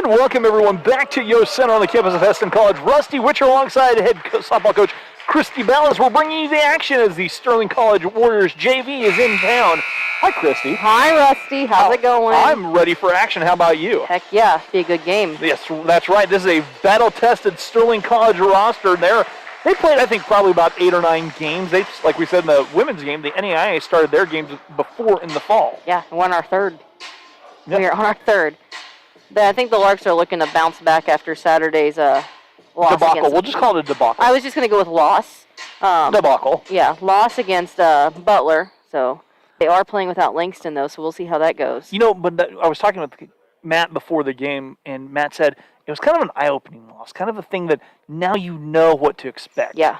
And welcome everyone back to Yo Center on the campus of Hesston College. Rusty Witcher alongside head softball coach Christy Ballas. We're bringing you the action as the Sterling College Warriors JV is in town. Hi, Christy. Hi, Rusty. How's it going? I'm ready for action. How about you? Heck yeah, be a good game. Yes, that's right. This is a battle-tested Sterling College roster. They played, I think, probably about 8 or 9 games. They, like we said in the women's game, the NAIA started their games before in the fall. Yeah, we're on our third. Yep. We're on our third. But I think the Larks are looking to bounce back after Saturday's loss. Debacle. We'll just call it a debacle. I was just going to go with loss. Debacle. Yeah, loss against Butler. So they are playing without Langston, though, so we'll see how that goes. You know, but I was talking with Matt before the game, and Matt said it was kind of an eye-opening loss, kind of a thing that now you know what to expect. Yeah.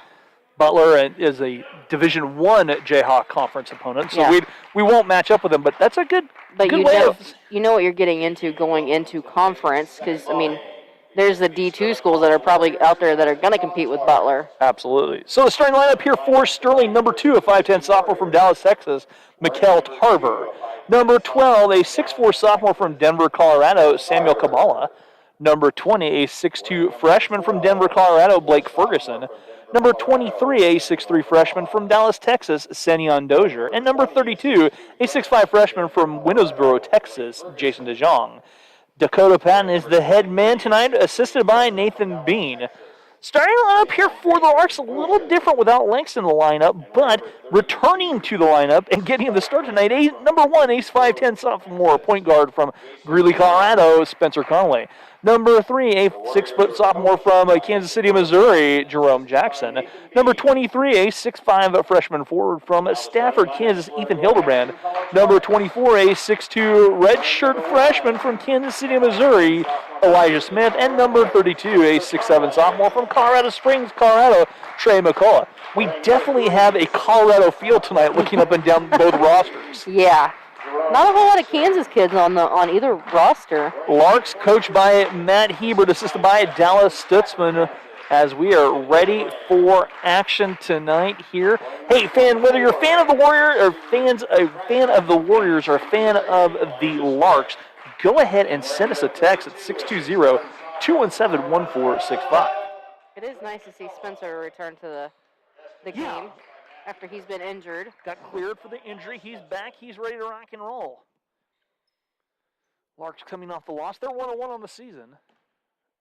Butler is a Division I Jayhawk conference opponent, so yeah. we won't match up with them, but that's a good way you know what you're getting into going into conference, because, I mean, there's the D2 schools that are probably out there that are going to compete with Butler. Absolutely. So the starting lineup here for Sterling, number 2, a 5'10 sophomore from Dallas, Texas, Mikkel Tarver. Number 12, a 6'4 sophomore from Denver, Colorado, Samuel Kabala. Number 20, a 6'2 freshman from Denver, Colorado, Blake Ferguson. Number 23, a 6'3 freshman from Dallas, Texas, Senyon Dozier. And number 32, a 6'5 freshman from Winnosboro, Texas, Jason DeJong. Dakota Patton is the head man tonight, assisted by Nathan Bean. Starting lineup here for the Larks, a little different without Langston in the lineup, but returning to the lineup and getting the start tonight, number 1, ace 5'10 sophomore point guard from Greeley, Colorado, Spencer Conley. Number 3, a 6-foot sophomore from Kansas City, Missouri, Jerome Jackson. Number 23, a 6'5 freshman forward from Stafford, Kansas, Ethan Hildebrand. Number 24, a 6'2 redshirt freshman from Kansas City, Missouri, Elijah Smith. And number 32, a 6'7 sophomore from Colorado Springs, Colorado, Trey McCullough. We definitely have a Colorado feel tonight looking up and down both rosters. Yeah. Not a whole lot of Kansas kids on either roster. Larks coached by Matt Hebert, assisted by Dallas Stutzman, as we are ready for action tonight here. Hey, fan, whether you're a fan of the Warriors or a fan of the Warriors or a fan of the Larks, go ahead and send us a text at 620-217-1465. It is nice to see Spencer return to the game. After he's been injured. Got cleared for the injury. He's back. He's ready to rock and roll. Larks coming off the loss. They're 1-1 on the season.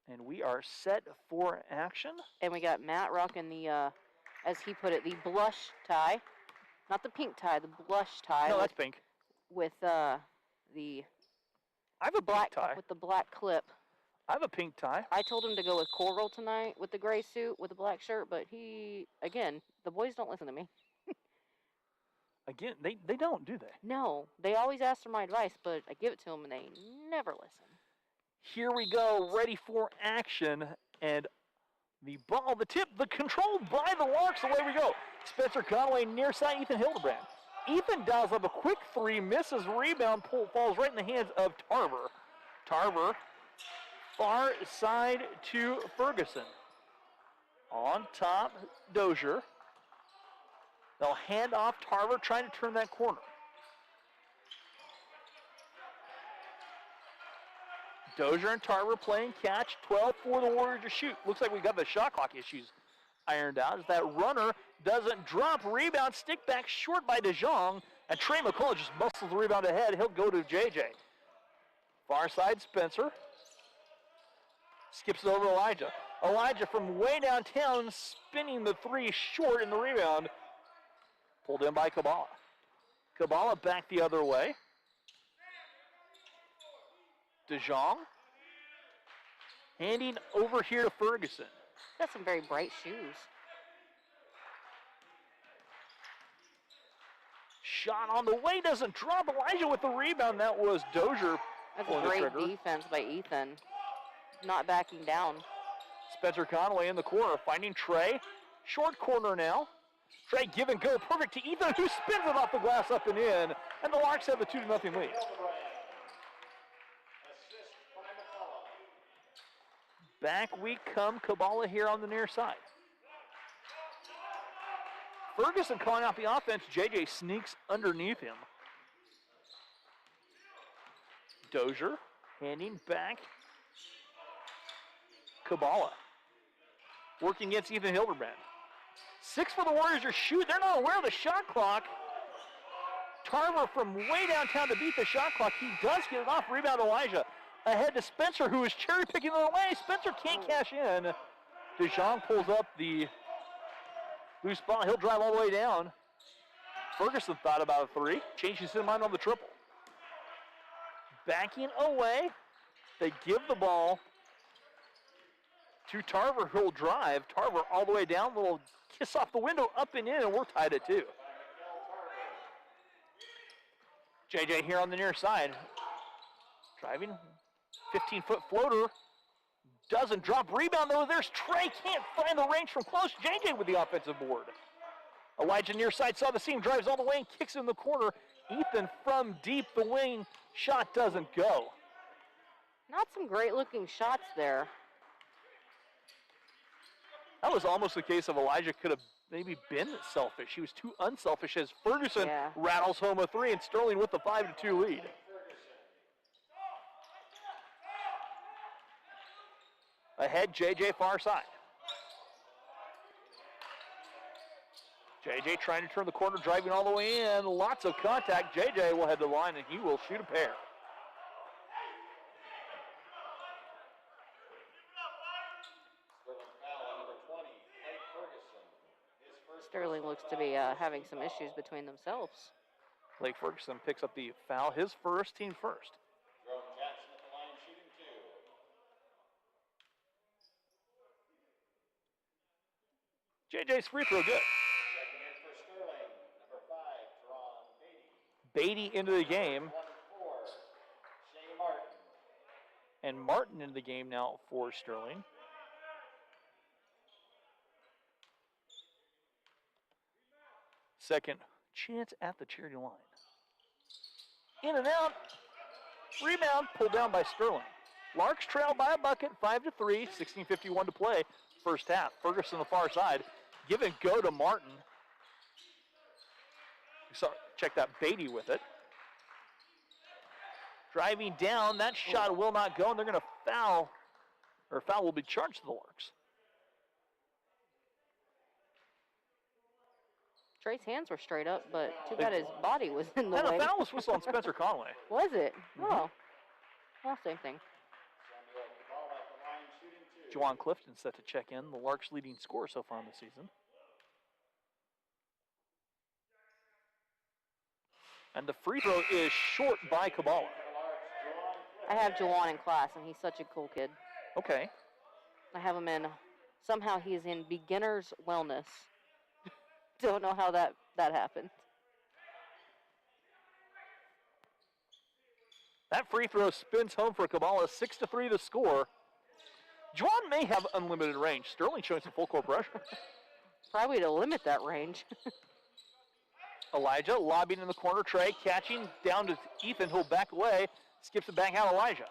And we are set for action. And we got Matt rocking the, as he put it, the blush tie. Not the pink tie, the blush tie. No, that's pink. With the... I have a black tie. With the black clip. I have a pink tie. I told him to go with coral tonight with the gray suit with the black shirt, but the boys don't listen to me. Again, they don't, do they? No, they always ask for my advice, but I give it to them and they never listen. Here we go, ready for action, and the ball, the tip, the control by the Larks, away we go. Spencer Conway near side, Ethan Hildebrand. Ethan dials up a quick 3, misses, rebound, falls right in the hands of Tarver. Tarver. Far side to Ferguson. On top, Dozier. They'll hand off Tarver, trying to turn that corner. Dozier and Tarver playing catch. 12 for the Warriors to shoot. Looks like we got the shot clock issues ironed out. As that runner doesn't drop. Rebound, stick back short by DeJong. And Trey McCullough just muscles the rebound ahead. He'll go to JJ. Far side, Spencer. Skips it over Elijah. Elijah from way downtown, spinning the 3 short in the rebound. Pulled in by Kabala. Kabala back the other way. DeJong. Handing over here to Ferguson. Got some very bright shoes. Shot on the way, doesn't drop. Elijah with the rebound. That was Dozier. That's a great defense by Ethan. Not backing down. Spencer Conway in the corner, finding Trey. Short corner now. Trey give and go, perfect to Ethan, who spins it off the glass up and in. And the Larks have a 2-0 lead. Back we come, Kabala here on the near side. Ferguson calling out the offense. JJ sneaks underneath him. Dozier handing back Kabbalah. Working against Ethan Hildebrand. 6 for the Warriors are shooting. They're not aware of the shot clock. Tarver from way downtown to beat the shot clock. He does get it off. Rebound Elijah. Ahead to Spencer, who is cherry picking it away. Spencer can't cash in. DeJong pulls up the loose ball. He'll drive all the way down. Ferguson thought about a 3. Changes his mind on the triple. Backing away. They give the ball to Tarver, who'll drive. Tarver all the way down. Little kiss off the window, up and in, and we're tied at 2. JJ here on the near side. Driving. 15-foot floater. Doesn't drop. Rebound, though. There's Trey. Can't find the range from close. JJ with the offensive board. Elijah near side saw the seam. Drives all the way and kicks in the corner. Ethan from deep. The wing shot doesn't go. Not some great-looking shots there. That was almost the case of Elijah could have maybe been selfish. He was too unselfish as Ferguson rattles home a 3 and Sterling with the 5-2 lead. Ahead, JJ far side. JJ trying to turn the corner, driving all the way in. Lots of contact. JJ will head to the line and he will shoot a pair. Sterling looks to be having some issues between themselves. Blake Ferguson picks up the foul, his first, team first. Jerome Jackson at the line shooting 2. JJ's free throw good. Checking in for Sterling, number 5, Teron Beatty. Beatty into the game. 1-4, Shea Martin. And Martin into the game now for Sterling. Second chance at the charity line. In and out. Rebound pulled down by Sterling. Larks trail by a bucket, 5-3, 16:51 to play. First half. Ferguson on the far side. Give and go to Martin. Check that, Beatty with it. Driving down, that shot will not go, and they're going to foul, or foul will be charged to the Larks. Trey's hands were straight up, but too bad his body was in the And way. a foul was whistled on Spencer Conway. Was it? Oh. Well, same thing. Samuel Cabal at the line shooting 2. Juwan Clifton set to check in, the Larks' leading scorer so far in the season. And the free throw is short by Kabbalah. I have Juwan in class, and he's such a cool kid. Okay. I have him in, somehow he's in beginner's wellness. Don't know how that happened. That free throw spins home for Kabbalah, 6-3 the score. Juwan may have unlimited range. Sterling showing some full court pressure. Probably to limit that range. Elijah lobbing in the corner. Trey catching down to Ethan, who'll back away. Skips it back out. Elijah.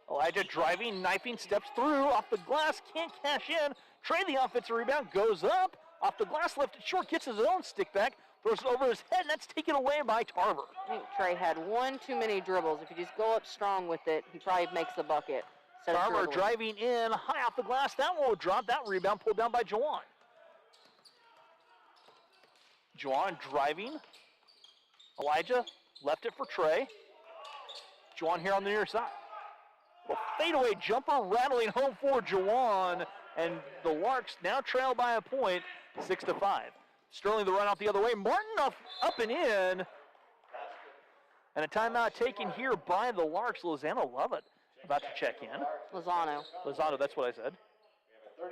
Elijah driving, knifing, steps through, off the glass, can't cash in. Trey, the offensive rebound, goes up, off the glass, left it short, gets his own stick back, throws it over his head, and that's taken away by Tarver. I think Trey had one too many dribbles. If you just go up strong with it, he probably makes the bucket. Tarver driving in, high off the glass, that one will drop, that rebound pulled down by Juwan. Juwan driving. Elijah left it for Trey. Juwan here on the near side. A fadeaway jumper rattling home for Juwan, and the Larks now trail by a point, 6-5. Sterling the run out the other way. Martin up and in. And a timeout taken here by the Larks. Lozano Lovett about to check in. Lozano, that's what I said.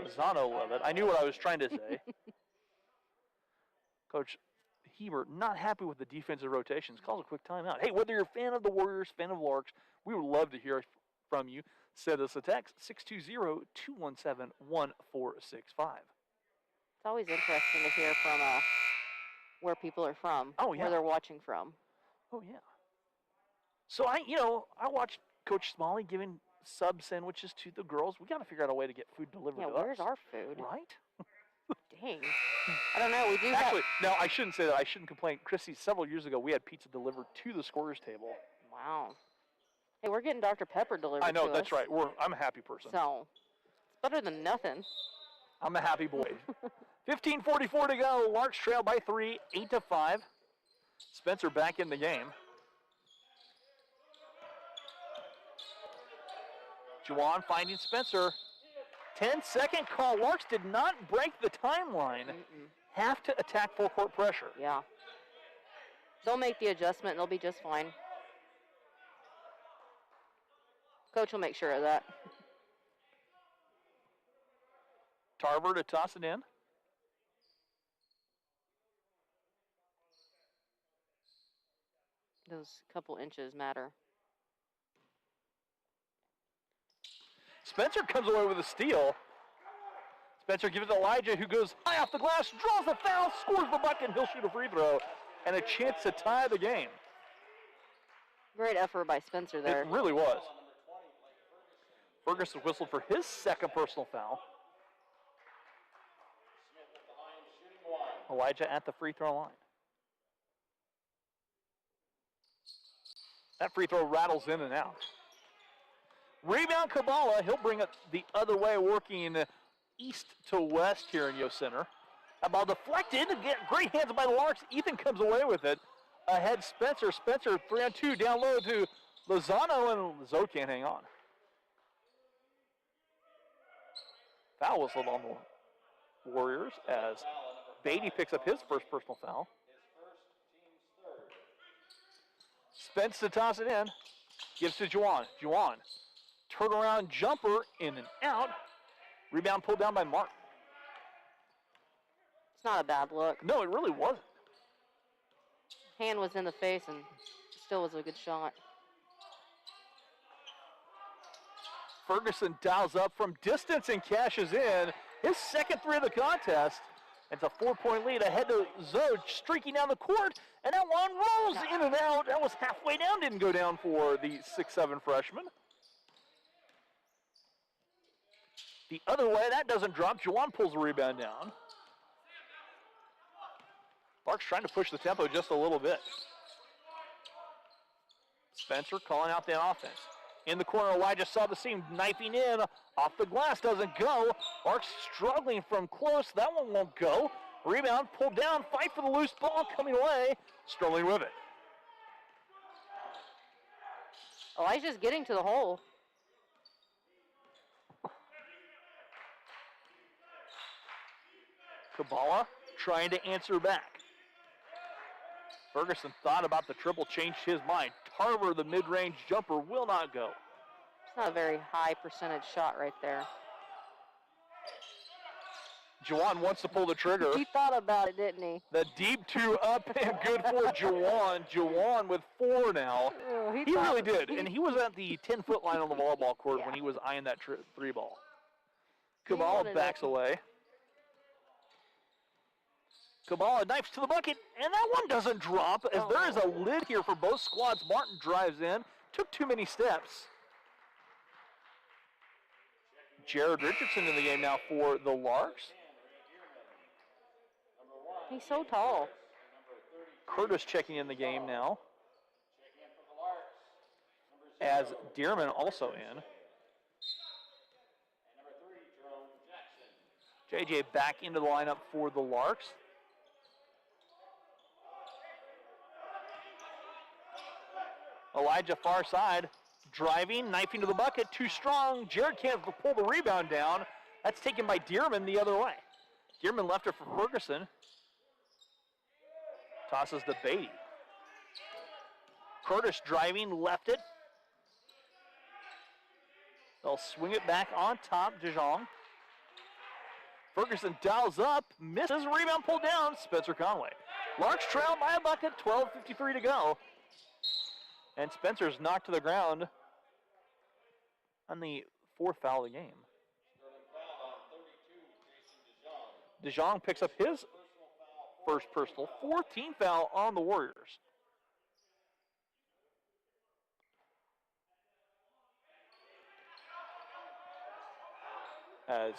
Lozano Lovett. I knew what I was trying to say. Coach Hebert not happy with the defensive rotations. Calls a quick timeout. Hey, whether you're a fan of the Warriors, fan of Larks, we would love to hear from you. Send us a text, 620-217-1465. It's always interesting to hear from where people are from, where they're watching from. Oh, yeah. So, I watched Coach Smalley giving sub sandwiches to the girls. We got to figure out a way to get food delivered to us. Yeah, where's our food? Right? Dang. I don't know. We do Actually, no, I shouldn't say that. I shouldn't complain. Chrissy, several years ago, we had pizza delivered to the scorer's table. Wow. Hey, we're getting Dr. Pepper delivered I know, to that's us. right. I'm a happy person. So, it's better than nothing. I'm a happy boy. 15:44 to go. Larks trail by 3, 8-5. Spencer back in the game. Juwan finding Spencer. 10-second call. Larks did not break the timeline. Have to attack full court pressure. Yeah. They'll make the adjustment and they'll be just fine. Coach will make sure of that. Tarver to toss it in. Those couple inches matter. Spencer comes away with a steal. Spencer gives it to Elijah, who goes high off the glass, draws the foul, scores the bucket, and he'll shoot a free throw, and a chance to tie the game. Great effort by Spencer there. It really was. Ferguson whistled for his second personal foul. Elijah at the free throw line. That free throw rattles in and out. Rebound Kabbalah. He'll bring it the other way, working east to west here in Yo Center. That ball deflected. Great hands by the Larks. Ethan comes away with it. Ahead Spencer. Spencer 3-on-2 down low to Lozano, and Zoe can't hang on. Foul whistled on the Warriors as Beatty picks up his first personal foul. Spence to toss it in. Gives to Juwan. Juwan. Turnaround jumper in and out. Rebound pulled down by Martin. It's not a bad look. No, it really wasn't. Hand was in the face and still was a good shot. Ferguson dials up from distance and cashes in. His second three of the contest. It's a 4-point lead ahead to Zoe, streaking down the court, and that one rolls in and out. That was halfway down, didn't go down for the 6'7" freshman. The other way, that doesn't drop. Juwan pulls the rebound down. Larks trying to push the tempo just a little bit. Spencer calling out the offense. In the corner, Elijah saw the seam, knifing in. Off the glass, doesn't go. Larks struggling from close. That one won't go. Rebound, pulled down, fight for the loose ball, coming away. Sterling with it. Elijah's getting to the hole. Kabbalah trying to answer back. Ferguson thought about the triple, changed his mind. Tarver, the mid-range jumper, will not go. It's not a very high percentage shot right there. Juwan wants to pull the trigger. He thought about it, didn't he? The deep two up and good for Juwan. Juwan with 4 now. Oh, He really did, and he was at the 10-foot line on the volleyball court when he was eyeing that three ball. Kabbalah backs away. Kabbalah knifes to the bucket, and that one doesn't drop as there is a lid here for both squads. Martin drives in, took too many steps. Jared Richardson in the game now for the Larks. He's so tall. Curtis checking in the game now, as Dearman also in. JJ back into the lineup for the Larks. Elijah far side, driving, knifing to the bucket, too strong. Jared can't pull the rebound down. That's taken by Dearman the other way. Dearman left it for Ferguson. Tosses to Beatty. Curtis driving, left it. They'll swing it back on top, Dijon. Ferguson dials up, misses, rebound pulled down, Spencer Conway. Larks trail by a bucket, 12:53 to go. And Spencer's knocked to the ground on the 4th foul of the game. Dijon picks up his first personal, 14th foul on the Warriors. As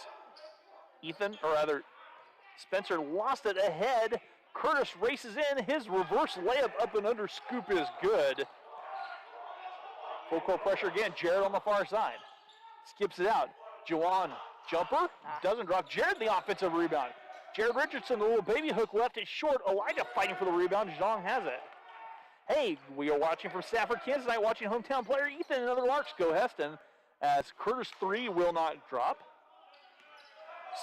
Spencer lost it ahead. Curtis races in. His reverse layup up and under scoop is good. Full court pressure again. Jared on the far side. Skips it out. Juwan, jumper. Doesn't drop. Jared the offensive rebound. Jared Richardson, the little baby hook, left it short. Elijah fighting for the rebound. Zhang has it. Hey, we are watching from Stafford, Kansas tonight, watching hometown player Ethan and another Larks go Hesston as Curtis 3 will not drop.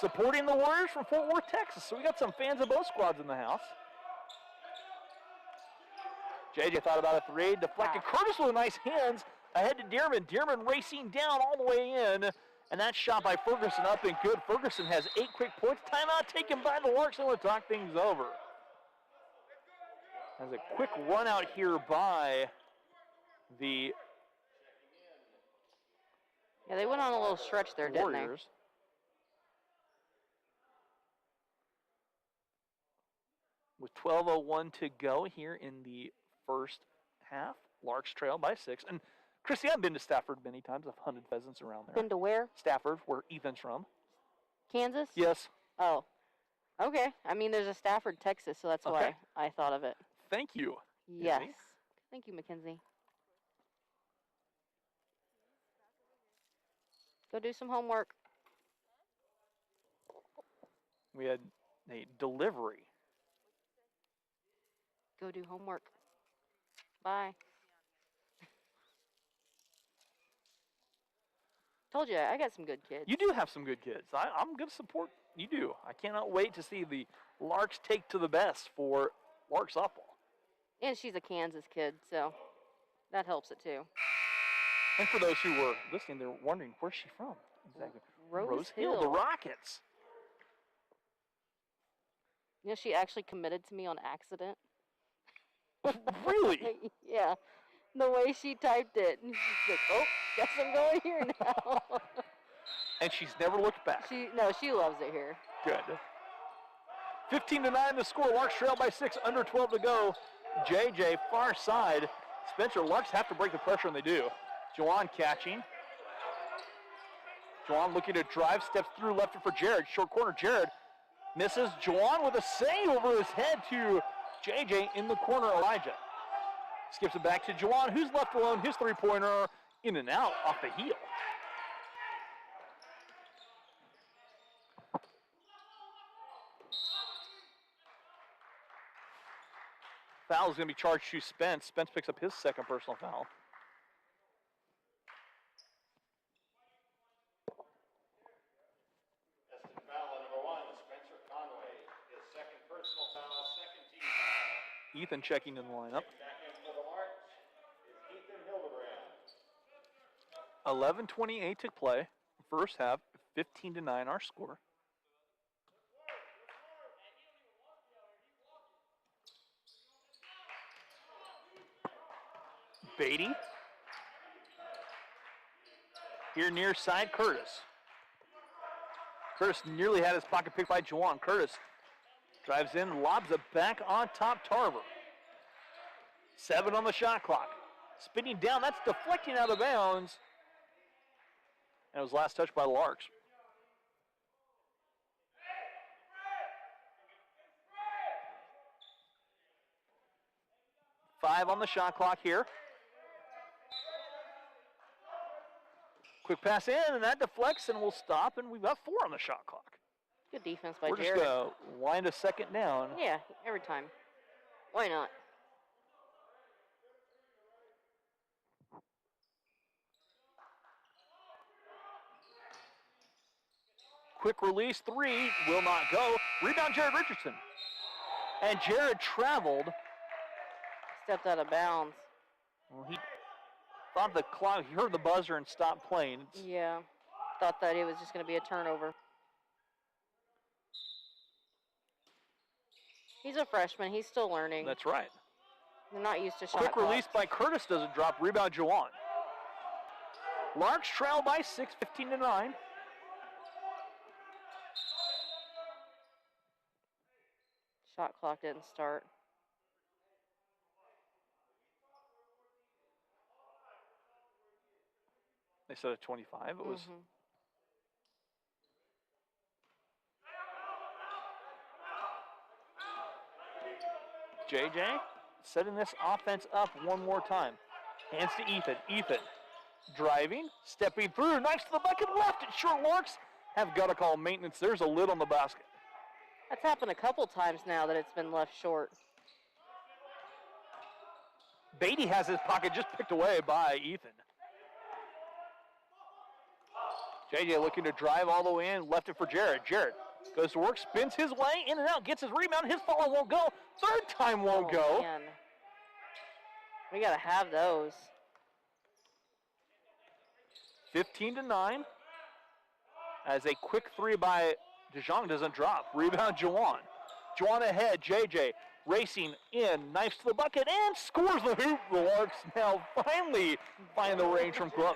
Supporting the Warriors from Fort Worth, Texas. So we got some fans of both squads in the house. JJ thought about a 3, deflected. Curtis with nice hands ahead to Dearman. Dearman racing down all the way in. And that shot by Ferguson up and good. Ferguson has 8 quick points. Timeout taken by the Larks and we'll talk things over. As a quick run out here by the Yeah, they went on a little stretch there, didn't they? Warriors. With 12:01 to go here in the first half, Larks trail by 6. And Chrissy, I've been to Stafford many times. I've hunted pheasants around there. Been to where? Stafford, where Ethan's from. Kansas? Yes. Oh. Okay. I mean, there's a Stafford, Texas, so that's why I thought of it. Thank you. Yes. Izzy. Thank you, Mackenzie. Go do some homework. We had a delivery. Go do homework. Bye. Told you, I got some good kids. You do have some good kids. I'm going to support you do. I cannot wait to see the Larks take to the best for Larks softball. And she's a Kansas kid, so that helps it too. And for those who were listening, they're wondering, where's she from? Exactly. Rose Hill, Hill. the Rockets. You know, she actually committed to me on accident. Really? Yeah. The way she typed it. She's like, oh, guess I'm going here now. And she's never looked back. She loves it here. Good. 15-9 the score. Larks trail by 6, under 12 to go. JJ, far side. Spencer, Larks have to break the pressure, and they do. Juwan catching. Juwan looking to drive, steps through, left it for Jared. Short corner, Jared misses. Juwan with a save over his head to JJ in the corner, Elijah. Skips it back to Juwan, who's left alone. His three-pointer in and out off the heel. Foul is going to be charged to Spence. Spence picks up his second personal foul. Hesston foul number 1, Spencer Conway. His second personal foul, second team foul. Ethan checking in the lineup. Back in for the Larks is Ethan Hildebrand. 11:28 to play. First half, 15-9 our score. Beatty. Here near side, Curtis. Curtis nearly had his pocket picked by Juwan. Curtis drives in, lobs it back on top, Tarver. 7 on the shot clock. Spinning down, that's deflecting out of bounds. And it was last touched by the Larks. Five on the shot clock here. Quick pass in, and that deflects, and we'll stop, and we've got 4 on the shot clock. Good defense by We're Jared. just going to wind a second down. Yeah, every time. Why not? Quick release, 3, will not go. Rebound, Jared Richardson. And Jared traveled. Stepped out of bounds. Well, he thought the clock, he heard the buzzer and stopped playing. Yeah. Thought that it was just going to be a turnover. He's a freshman. He's still learning. That's right. They're not used to shot Quick clocks. release by Curtis doesn't drop. Rebound, Juwan. Larks trail by 6, 15-9. Shot clock didn't start. They said at 25. It was. JJ setting this offense up one more time. Hands to Ethan. Ethan driving, stepping through, nice to the bucket, left it short. Larks have got to call maintenance. There's a lid on the basket. That's happened a couple times now that it's been left short. Beatty has his pocket just picked away by Ethan. JJ looking to drive all the way in, left it for Jared. Jared goes to work, spins his way, in and out, gets his rebound. His follow won't go. Third time won't go. Man. We got to have those. 15-9. As a quick three by DeJong doesn't drop. Rebound, Juwan. Juwan ahead. JJ racing in, knifes to the bucket, and scores the hoop. The Larks now finally find the range from close.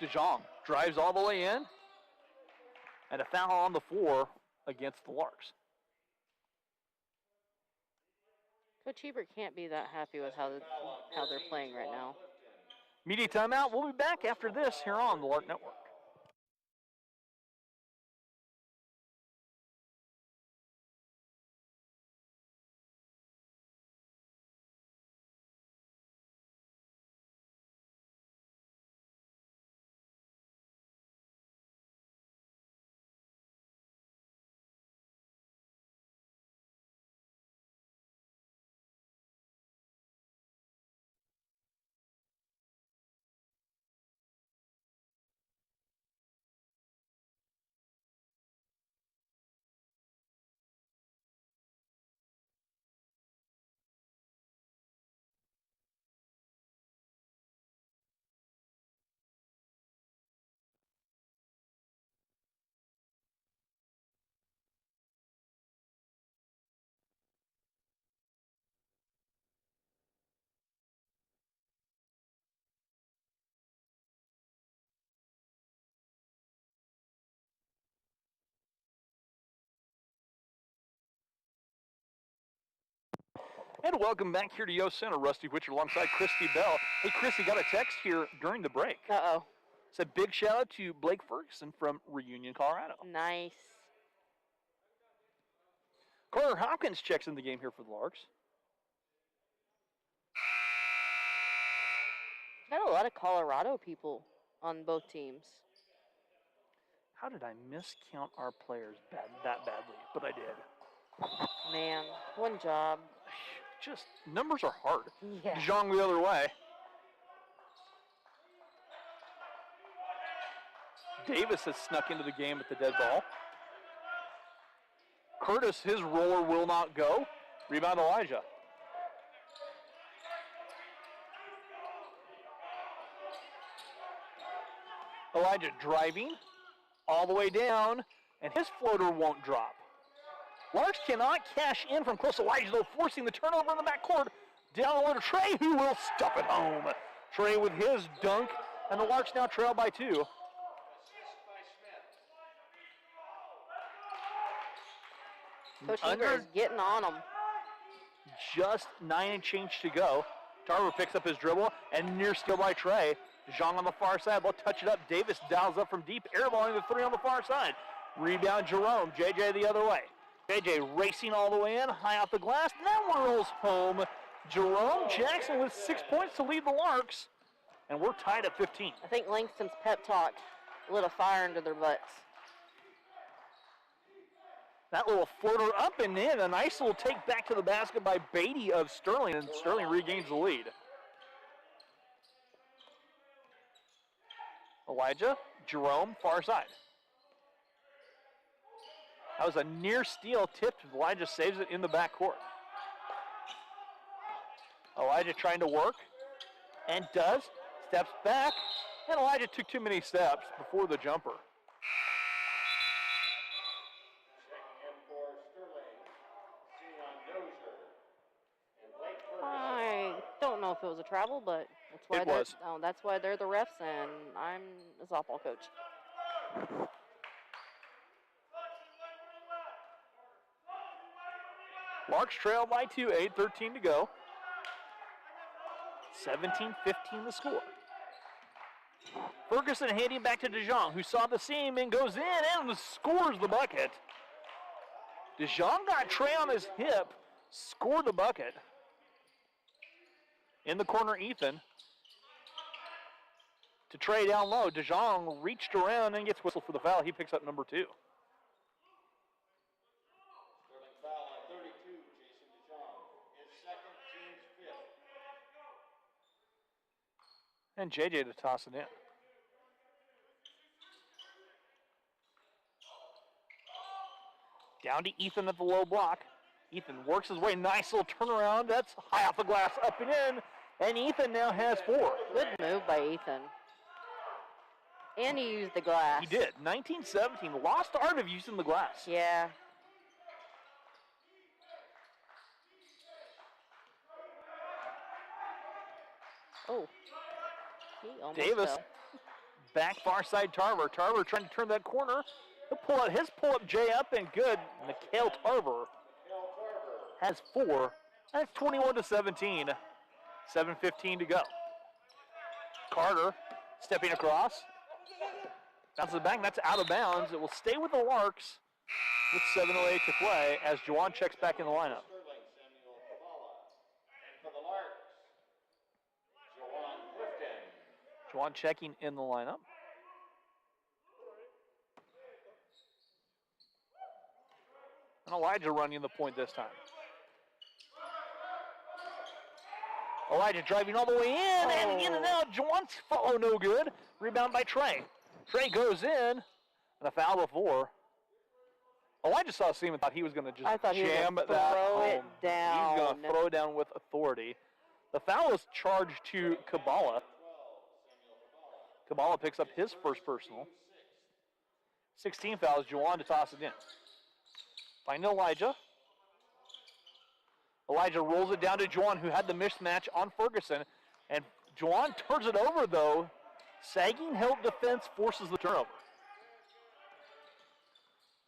DeJong drives all the way in, and a foul on the floor against the Larks. Coach Hebert can't be that happy with how they're playing right now. Media timeout. We'll be back after this here on the Lark Network. And welcome back here to Yo Center. Rusty Witcher alongside Christy Bell. Hey, Christy, got a text here during the break. Uh-oh. It's a big shout out to Blake Ferguson from Reunion, Colorado. Nice. Carter Hopkins checks in the game here for the Larks. Got a lot of Colorado people on both teams. How did I miscount our players that badly? But I did. Man, one job. Just, numbers are hard. Yeah. DeJong the other way. Davis has snuck into the game with the dead ball. Curtis, his roller will not go. Rebound Elijah. Elijah driving all the way down, and his floater won't drop. Larks cannot cash in from close. Elijah, though, forcing the turnover in the backcourt. Down low to Trey, who will stuff it home. Trey with his dunk, and the Larks now trail by 2. Assist by Smith. Coach Hebert is getting on them. Just 9 and change to go. Tarver picks up his dribble, and near steal by Trey. Zhang on the far side. They'll touch it up. Davis dials up from deep, airballing the 3 on the far side. Rebound Jerome. JJ the other way. JJ racing all the way in, high off the glass. That one rolls home. Jerome Jackson with 6 points to lead the Larks, and we're tied at 15. I think Langston's pep talk lit a fire under their butts. That little floater up and in. A nice little take back to the basket by Beatty of Sterling, and Sterling regains the lead. Elijah, Jerome, far side. That was a near steal tipped. Elijah saves it in the backcourt. Elijah trying to work, and does. Steps back, and Elijah took too many steps before the jumper. Checking in for Sterling. Sion Dozier. And Blake Ferguson. I don't know if it was a travel, but that's why It was. that's why they're the refs, and I'm a softball coach. Larks trail by 2, 8:13 to go. 17-15 the score. Ferguson handing back to DeJong, who saw the seam and goes in and scores the bucket. Dijon got Trey on his hip, scored the bucket. In the corner, Ethan. To Trey down low. Dijon reached around and gets whistled for the foul. He picks up number 2. Sterling foul on 32, Jason DeJong. His second, team's 5th. And JJ to toss it in. Down to Ethan at the low block. Ethan works his way. Nice little turnaround. That's high off the glass, up and in. And Ethan now has 4. Good move by Ethan. And he used the glass. He did. 19-17. Lost art of using the glass. Yeah. Oh. He almost Davis. fell. Back far side Tarver. Tarver trying to turn that corner. He'll pull out his pull-up J up and good. Mikhail Tarver has 4. That's 21-17. 7:15 to go. Carter stepping across. Bounces it back. That's out of bounds. It will stay with the Larks with 7:08 to play as Juwan checks back in the lineup. Sterling, Samuel Kabbalah. And for the Larks, Jawan Clifton. Juwan checking in the lineup. And Elijah running the point this time. Elijah driving all the way in and in and out. Juwan's follow no good. Rebound by Trey. Trey goes in and a foul before. Elijah saw a seam and thought he was going to just I thought he was jam gonna that throw home. it down. He's going to throw it down with authority. The foul is charged to Kabbalah. Kabbalah picks up his first personal. 16 fouls. Juwan to toss it in. Find Elijah. Elijah rolls it down to Juwan, who had the mismatch on Ferguson. And Juwan turns it over, though. Sagging help defense forces the turnover.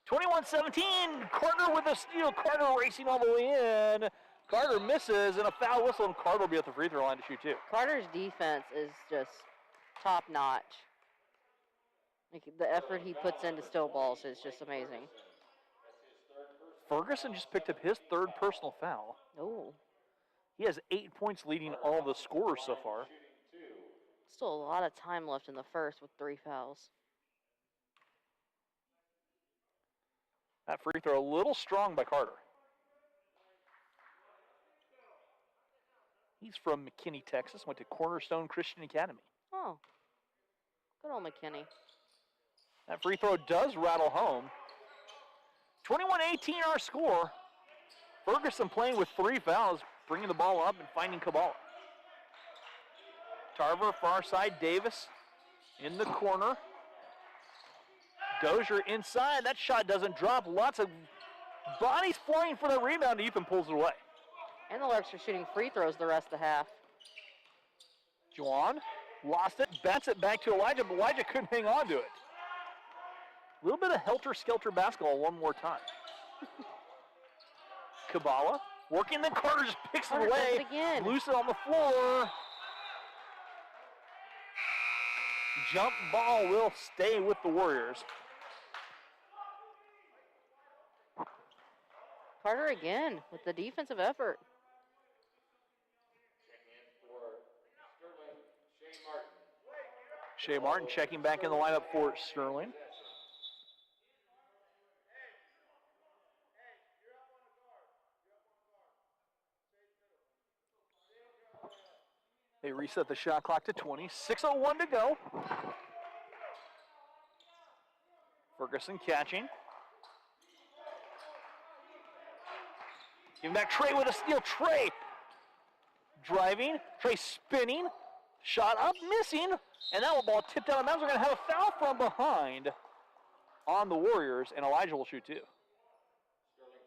21-17. Carter with a steal. Carter racing all the way in. Carter misses, and a foul whistle, and Carter will be at the free throw line to shoot 2. Carter's defense is just top notch. Like, the effort he puts into steal balls is just amazing. Ferguson just picked up his 3rd personal foul. Oh, He has 8 points, leading all the scorers so far. still a lot of time left in the first with 3 fouls. That free throw a little strong by Carter. He's from McKinney, Texas. Went to Cornerstone Christian Academy. Oh, good old McKinney. That free throw does rattle home. 21-18 our score. Ferguson playing with 3 fouls, bringing the ball up and finding Kabbalah. Tarver, far side, Davis in the corner. Dozier inside. That shot doesn't drop. Lots of bodies flying for the rebound. Ethan pulls it away. And the Larks are shooting free throws the rest of the half. Juwan lost it, bats it back to Elijah, but Elijah couldn't hang on to it. A little bit of helter-skelter basketball one more time. Kabbalah working, then Carter just picks it Carter away. does it again. Loose it on the floor. Jump ball will stay with the Warriors. Carter again with the defensive effort. Checking in for Sterling, Shea Martin. Shea Martin checking back in the lineup for Sterling. They reset the shot clock to 20. 6:01 to go. Ferguson catching. Giving back Trey with a steal. Trey driving. Trey spinning. Shot up, missing. And that ball tipped out of bounds. We're going to have a foul from behind on the Warriors, and Elijah will shoot 2. Sterling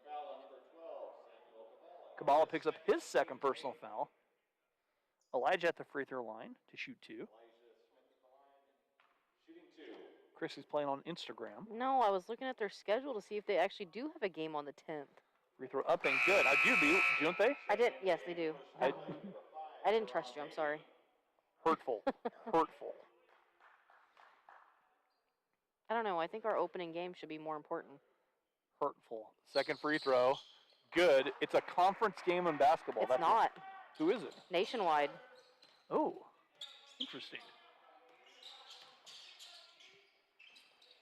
foul on number 12, Samuel Kabbalah. Kabbalah picks up his 2nd personal foul. Elijah at the free throw line to shoot 2. Elijah Smith at the line, shooting 2. Chris is playing on Instagram. No, I was looking at their schedule to see if they actually do have a game on the 10th. Free throw up and good. Don't they? I did. Yes, they do. I didn't trust you. I'm sorry. Hurtful. Hurtful. I don't know. I think our opening game should be more important. Hurtful. Second free throw. Good. It's a conference game in basketball. It's not. Who is it? Nationwide. Oh, interesting.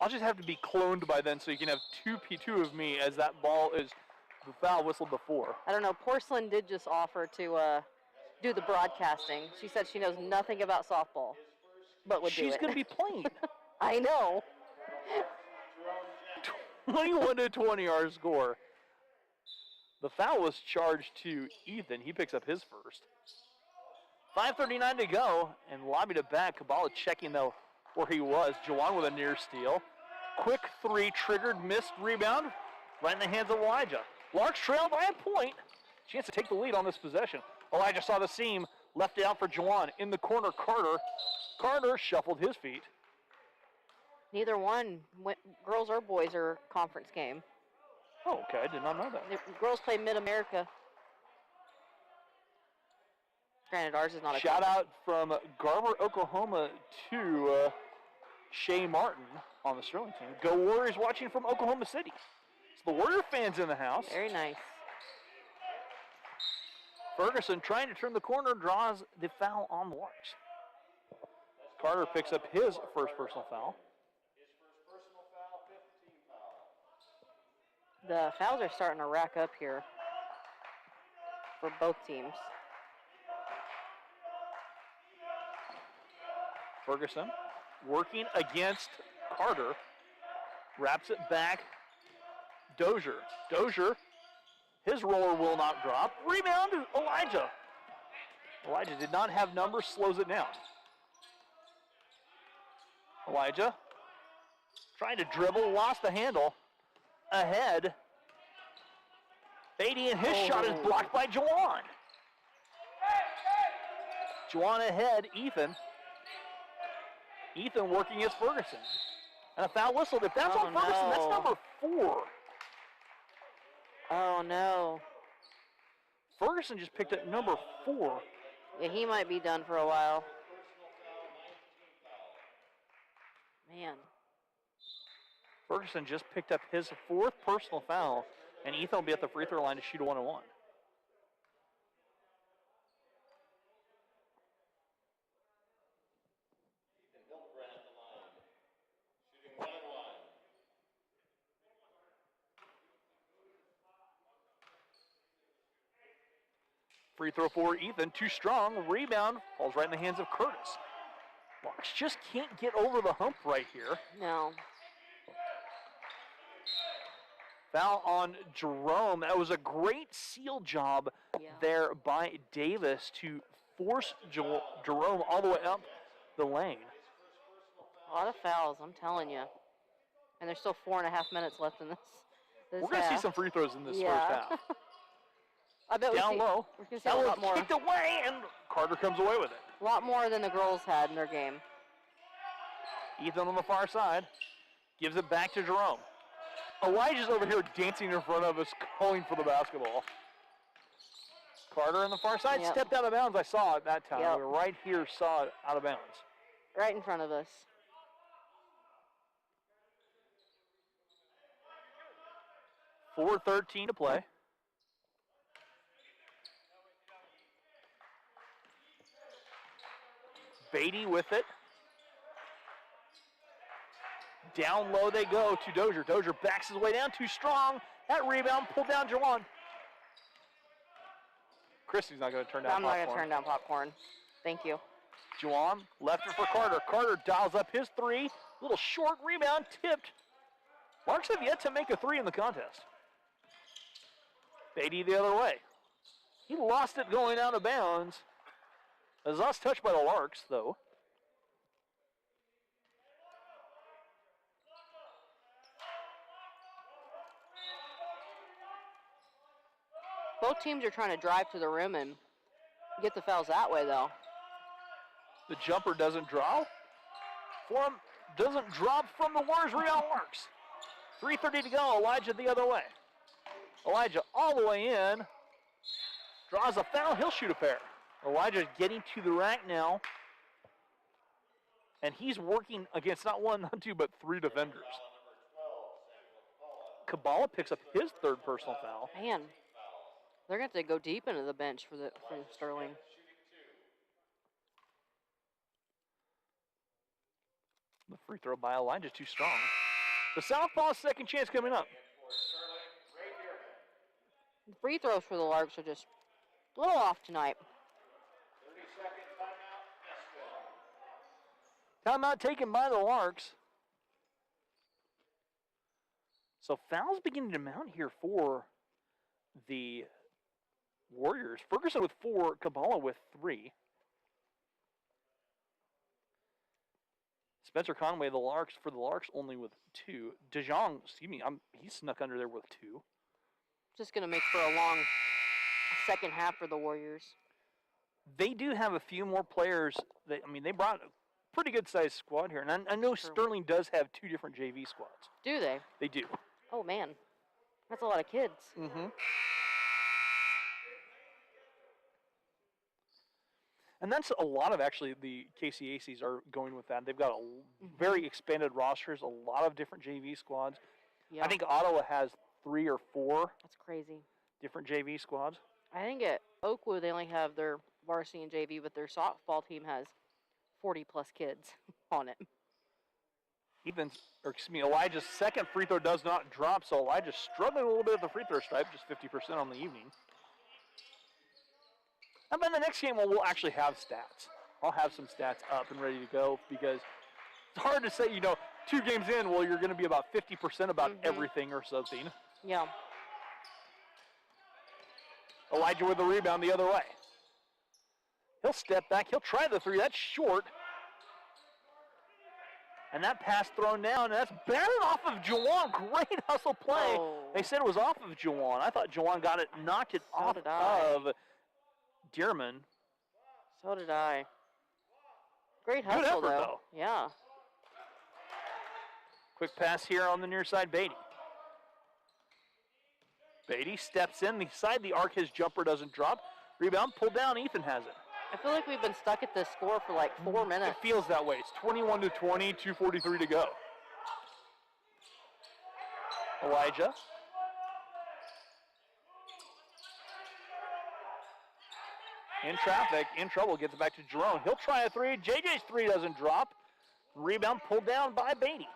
I'll just have to be cloned by then so you can have two of me as that ball is the foul whistled before. I don't know. Porcelain did just offer to do the broadcasting. She said she knows nothing about softball, but would do it. She's going to be playing. I know. 21-20 our score. The foul was charged to Ethan. He picks up his first. 5:39 to go, and lobbied it back. Kabbalah checking though where he was. Jawan with a near steal. Quick three, triggered, missed rebound. Right in the hands of Elijah. Larks trail by a point. Chance to take the lead on this possession. Elijah saw the seam, left it out for Jawan. In the corner, Carter. Carter shuffled his feet. Neither one, girls or boys, are conference game. Oh, okay, I did not know that. The girls play Mid-America. Granted, ours is not a Shout out from Garber, Oklahoma to Shay Martin on the Sterling team. Go Warriors watching from Oklahoma City. So the Warrior fans in the house. Very nice. Ferguson trying to turn the corner, draws the foul on the Larks. Carter picks up his first personal foul. His first personal foul, 15 foul. The fouls are starting to rack up here for both teams. Ferguson working against Carter. Wraps it back. Dozier. Dozier. His roller will not drop. Rebound, Elijah. Elijah did not have numbers, slows it down. Elijah trying to dribble, lost the handle. Ahead. Beatty and his shot is blocked by Jawan. Jawan ahead, Ethan. Ethan working against Ferguson. And a foul whistled. If that's on Ferguson, that's number 4. Oh, no. Ferguson just picked up number 4. Yeah, he might be done for a while. Personal foul, 19 foul. Man. Ferguson just picked up his 4th personal foul, and Ethan will be at the free throw line to shoot a 1-on-1. Ethan Hiltbrand at the line. Shooting 1-on-1. Free throw for Ethan, too strong. Rebound falls right in the hands of Curtis. Larks just can't get over the hump right here. No. Foul on Jerome. That was a great seal job there by Davis to force Jerome all the way up the lane. A lot of fouls, I'm telling you. And there's still 4.5 minutes left in this We're going to see some free throws in this first half. I bet Down low. We're going to see a lot more. Kicked away, and Carter comes away with it. A lot more than the girls had in their game. Ethan on the far side gives it back to Jerome. Elijah's over here dancing in front of us, calling for the basketball. Carter on the far side stepped out of bounds. I saw it that time. We were right here, saw it out of bounds. Right in front of us. .4:13 to play. Beatty with it. Down low they go to Dozier. Dozier backs his way down, too strong. That rebound pulled down Jawan. Christy's not going to turn down popcorn. I'm not going to turn down popcorn. Thank you. Jawan left it for Carter. Carter dials up his 3. Little short rebound, tipped. Larks have yet to make a 3 in the contest. Beatty the other way. He lost it going out of bounds. As us touched by the Larks, though. Both teams are trying to drive to the rim and get the fouls that way, though. The jumper doesn't draw. Form doesn't drop from the Warriors. Rebound Larks. 3:30 to go. Elijah the other way. Elijah all the way in. Draws a foul. He'll shoot a pair. Elijah getting to the rack now. And he's working against not 1, not 2, but 3 defenders. Kabbalah picks up his third personal foul. Man, they're going to have to go deep into the bench from Sterling. The free throw by Elijah too strong. The Southpaw's second chance coming up. The free throws for the Larks are just a little off tonight. 30-second timeout, Hesston. Timeout taken by the Larks. So fouls beginning to mount here for the Warriors. Ferguson with 4, Kabbalah with 3. Spencer Conway, the Larks, for the Larks only with 2. DeJong, he snuck under there with 2. Just going to make for a long second half for the Warriors. They do have a few more players. They brought a pretty good-sized squad here. And I know Sterling does have 2 different JV squads. Do they? They do. Oh, man. That's a lot of kids. Mm-hmm. And that's a lot of, actually, the KCACs are going with that. They've got very expanded rosters, a lot of different JV squads. Yeah. I think Ottawa has 3 or 4 That's crazy. different JV squads. I think at Oakwood they only have their varsity and JV, but their softball team has 40-plus kids on it. Elijah's second free throw does not drop, so Elijah's struggling a little bit at the free throw stripe, just 50% on the evening. And then the next game, we'll actually have stats. I'll have some stats up and ready to go because it's hard to say, 2 games in, well, you're going to be about 50% about everything or something. Yeah. Elijah with the rebound the other way. He'll step back. He'll try the 3. That's short. And that pass thrown down, and that's batted off of Jawan. Great hustle play. Oh. They said it was off of Jawan. I thought Jawan got it, knocked it off of Dearman. So did I. Great hustle, effort, though. Yeah. Quick pass here on the near side, Beatty. Beatty steps in the side the arc. His jumper doesn't drop. Rebound pulled down. Ethan has it. I feel like we've been stuck at this score for like 4 minutes. It feels that way. It's 21-20, 2:43 to go. Elijah. In traffic, in trouble, gets it back to Jerome. He'll try a 3. JJ's 3 doesn't drop. Rebound pulled down by Beatty.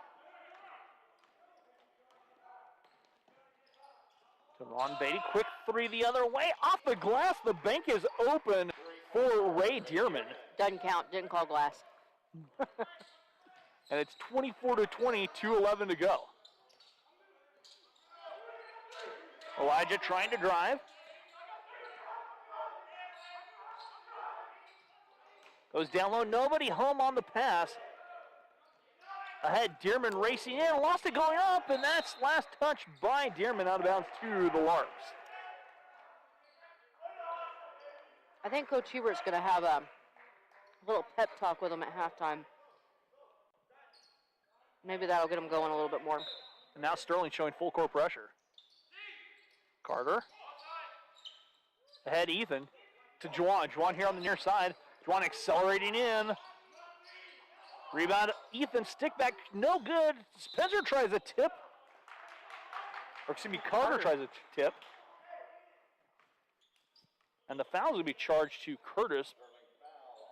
To Ron Beatty, quick 3 the other way. Off the glass, the bank is open for Ray Dearman. Doesn't count, didn't call glass. And it's 24-20, 2:11 to go. Elijah trying to drive. Goes down low, nobody home on the pass. Ahead, Dearman racing in, lost it going up, and that's last touch by Dearman out of bounds to the Larks. I think Coach Hubert's going to have a little pep talk with him at halftime. Maybe that'll get him going a little bit more. And now Sterling showing full court pressure. Carter. Ahead, Ethan to Juwan. Juwan here on the near side. Juwan accelerating in. Rebound, Ethan, stick back, no good. Spencer tries a tip. Or Carter tries a tip. And the foul's going to be charged to Curtis.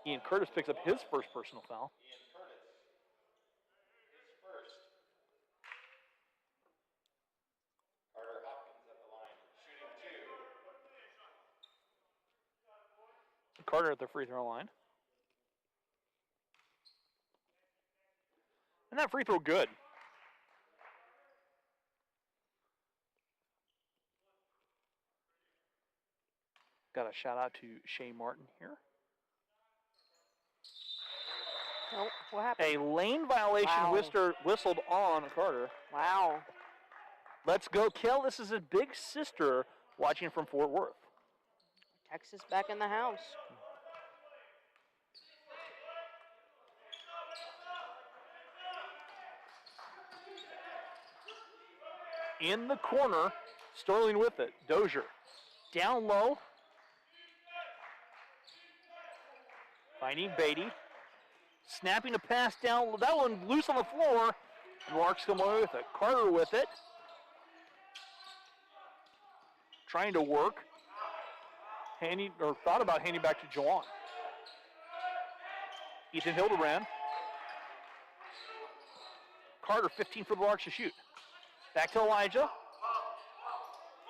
Ian Curtis picks up his first personal foul. Ian Curtis, his first. Carter Hopkins at the line, shooting 2. Carter at the free throw line. And that free throw good. Got a shout out to Shea Martin here. Oh, what happened? A lane violation whistled on Carter. Wow. Let's go, Kel. This is his big sister watching from Fort Worth. Texas back in the house. In the corner, Sterling with it. Dozier down low. Finding Beatty. Snapping a pass down. That one loose on the floor. And Larks come away with it. Carter with it. trying to work. Thought about handing back to Juwan. Ethan Hildebrand. Carter, 15 for the Larks to shoot. Back to Elijah.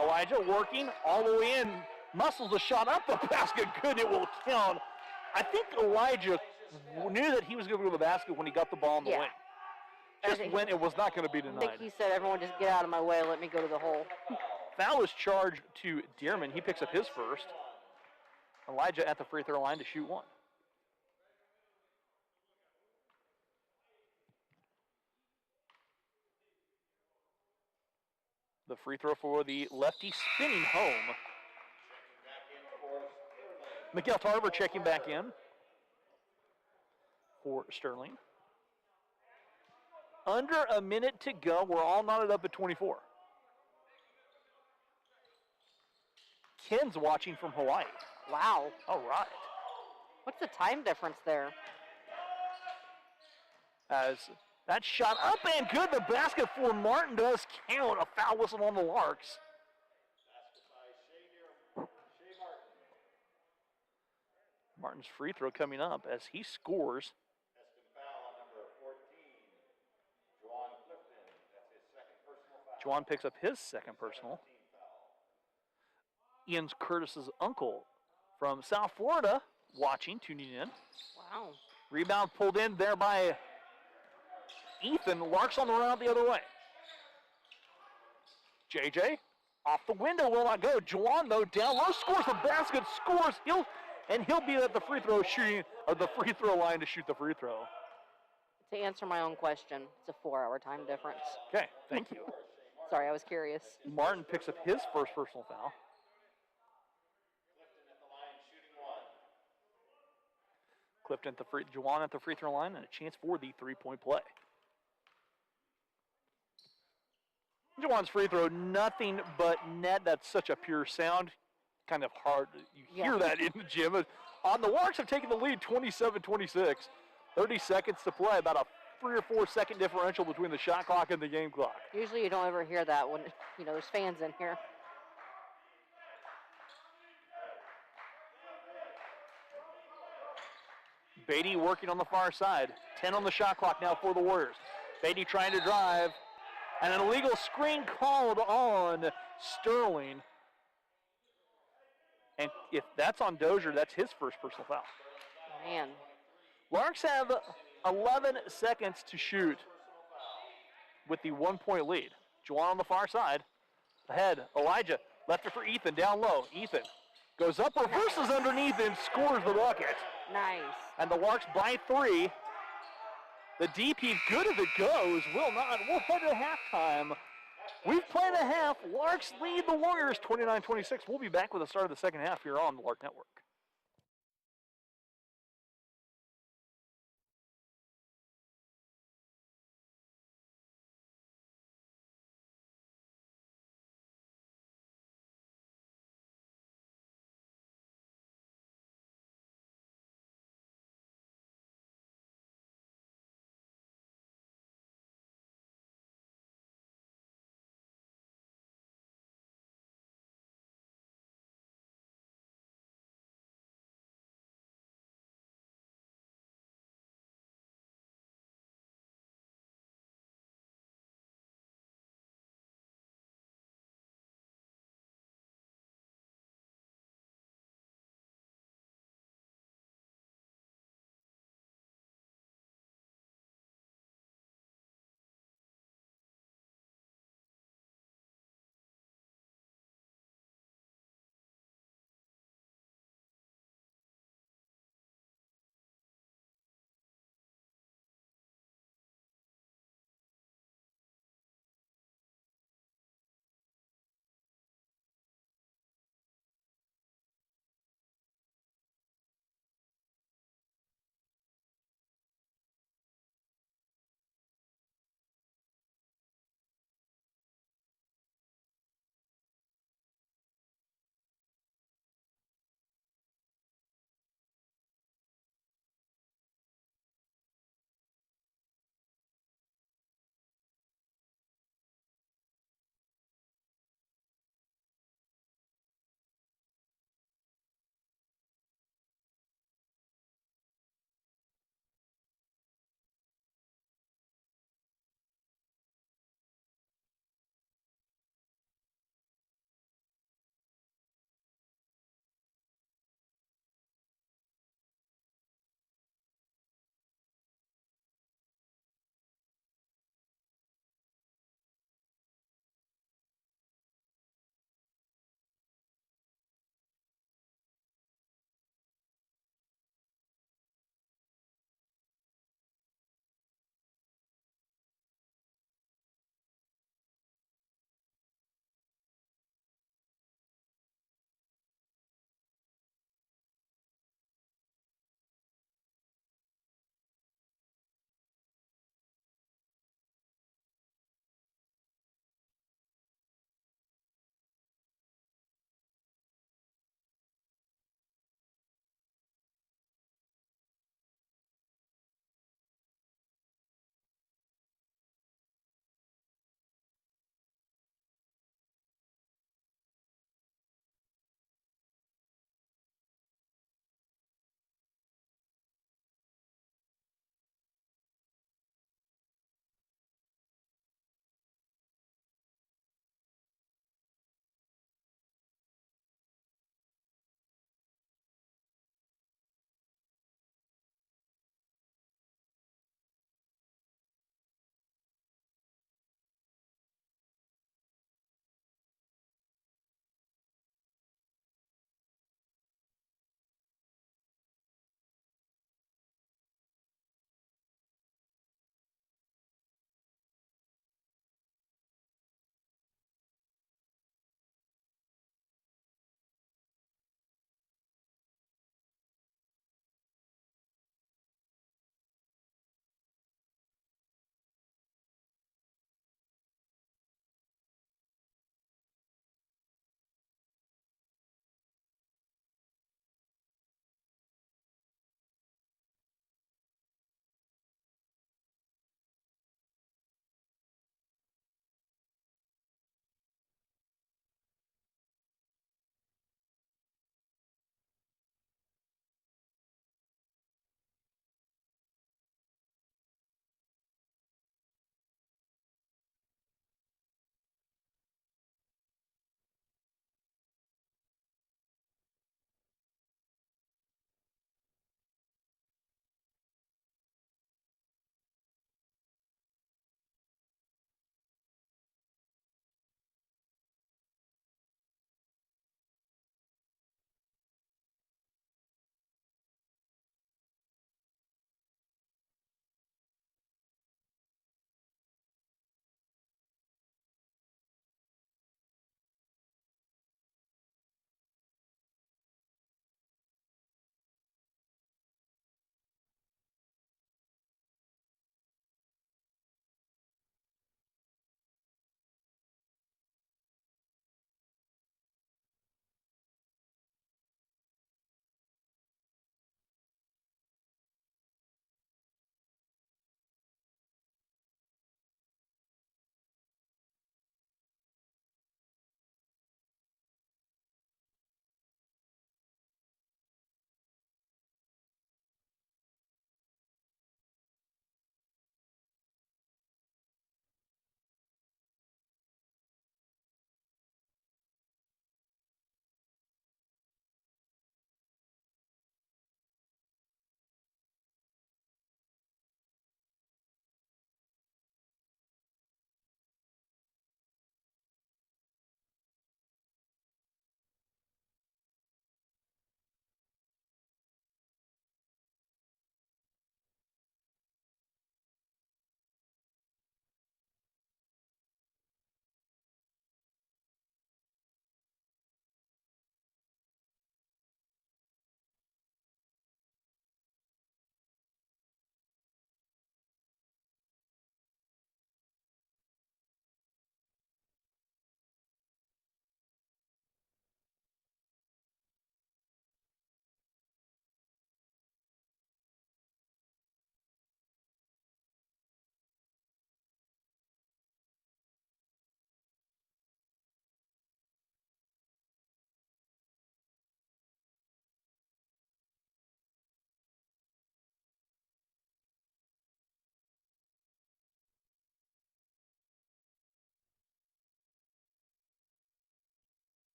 Elijah working all the way in. Muscles the shot up the basket. Good, it will count. I think Elijah knew that he was going to go to the basket when he got the ball in the wing. Just when it was not going to be denied. I think he said, everyone just get out of my way, let me go to the hole. Foul is charged to Dearman. He picks up his first. Elijah at the free throw line to shoot one. The free throw for the lefty spinning home. Miguel Tarver checking back in for Sterling. Under a minute to go. We're all knotted up at 24. Ken's watching from Hawaii. Wow. All right. What's the time difference there? As that shot up and good. The basket for Martin does count. A foul whistle on the Larks. Martin's free throw coming up as he scores. Hesston foul on number 14, Juwan Clifton. That's his second personal foul. Juwan picks up his second personal. Ian Curtis's uncle from South Florida watching, tuning in. Wow. Rebound pulled in there by Ethan. Larks on the run out the other way. JJ off the window, will not go. Juwan though down low, scores the basket, scores. He'll be at the free throw line to shoot the free throw. To answer my own question, it's a 4-hour time difference. Okay, thank you. Sorry, I was curious. Martin picks up his first personal foul. Clifton at the line, shooting one. Juwan at the free throw line and a chance for the three-point play. Juwan's free throw, nothing but net. That's such a pure sound. Kind of hard. You hear that in the gym. On the Larks have taken the lead 27-26. 30 seconds to play. About a 3 or 4 second differential between the shot clock and the game clock. Usually you don't ever hear that when, there's fans in here. Beatty working on the far side. 10 on the shot clock now for the Warriors. Beatty trying to drive. And an illegal screen called on Sterling. And if that's on Dozier, that's his first personal foul. Man. Larks have 11 seconds to shoot with the 1-point lead. Juwan on the far side. Ahead, Elijah. Left it for Ethan, down low. Ethan goes up, reverses underneath, and scores the bucket. Nice. And the Larks by 3. The DP, good if it goes, will not. We'll head to halftime. We've played a half. Larks lead the Warriors 29-26. We'll be back with the start of the second half here on the Lark Network.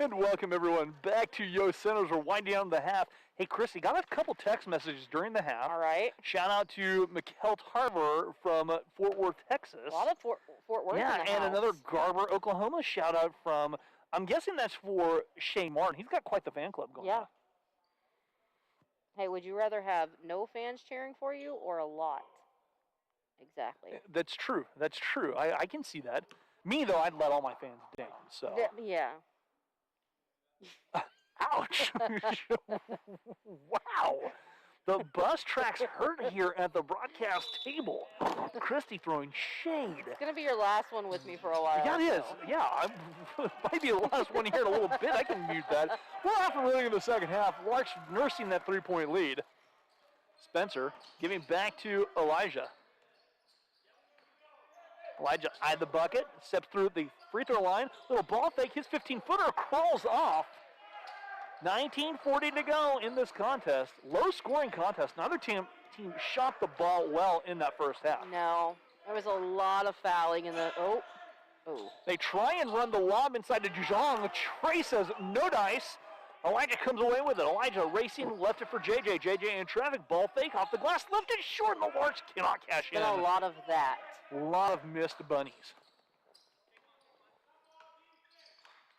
And welcome everyone back to Yo Centers. We're winding down the half. Hey, Christy, got a couple text messages during the half. All right. Shout out to Mikkel Tarver from Fort Worth, Texas. A lot of Fort Worth Yeah, in the and house. another Garber, Oklahoma shout out from, I'm guessing that's for Shane Martin. He's got quite the fan club going on. Hey, would you rather have no fans cheering for you or a lot? Exactly. That's true. That's true. I can see that. Me, though, I'd let all my fans down. So. Yeah. Ouch! Wow! The bus tracks hurt here at the broadcast table. Christy throwing shade. It's going to be your last one with me for a while. Yeah, it is. so. Yeah, might be the last one here in a little bit. I can mute that. We're off and running in the second half. Lark's nursing that 3-point lead. Spencer giving back to Elijah. Elijah eyed the bucket, steps through the free throw line. Little ball fake, his 15-footer crawls off. 19:40 to go in this contest. Low-scoring contest. Neither team shot the ball well in that first half. No, there was a lot of fouling in the. Oh. They try and run the lob inside to Zhang. Trey says no dice. Elijah comes away with it. Elijah racing, left it for JJ. JJ in traffic, ball fake off the glass, left it short, and the Larks cannot cash in. Been a lot of that. A lot of missed bunnies.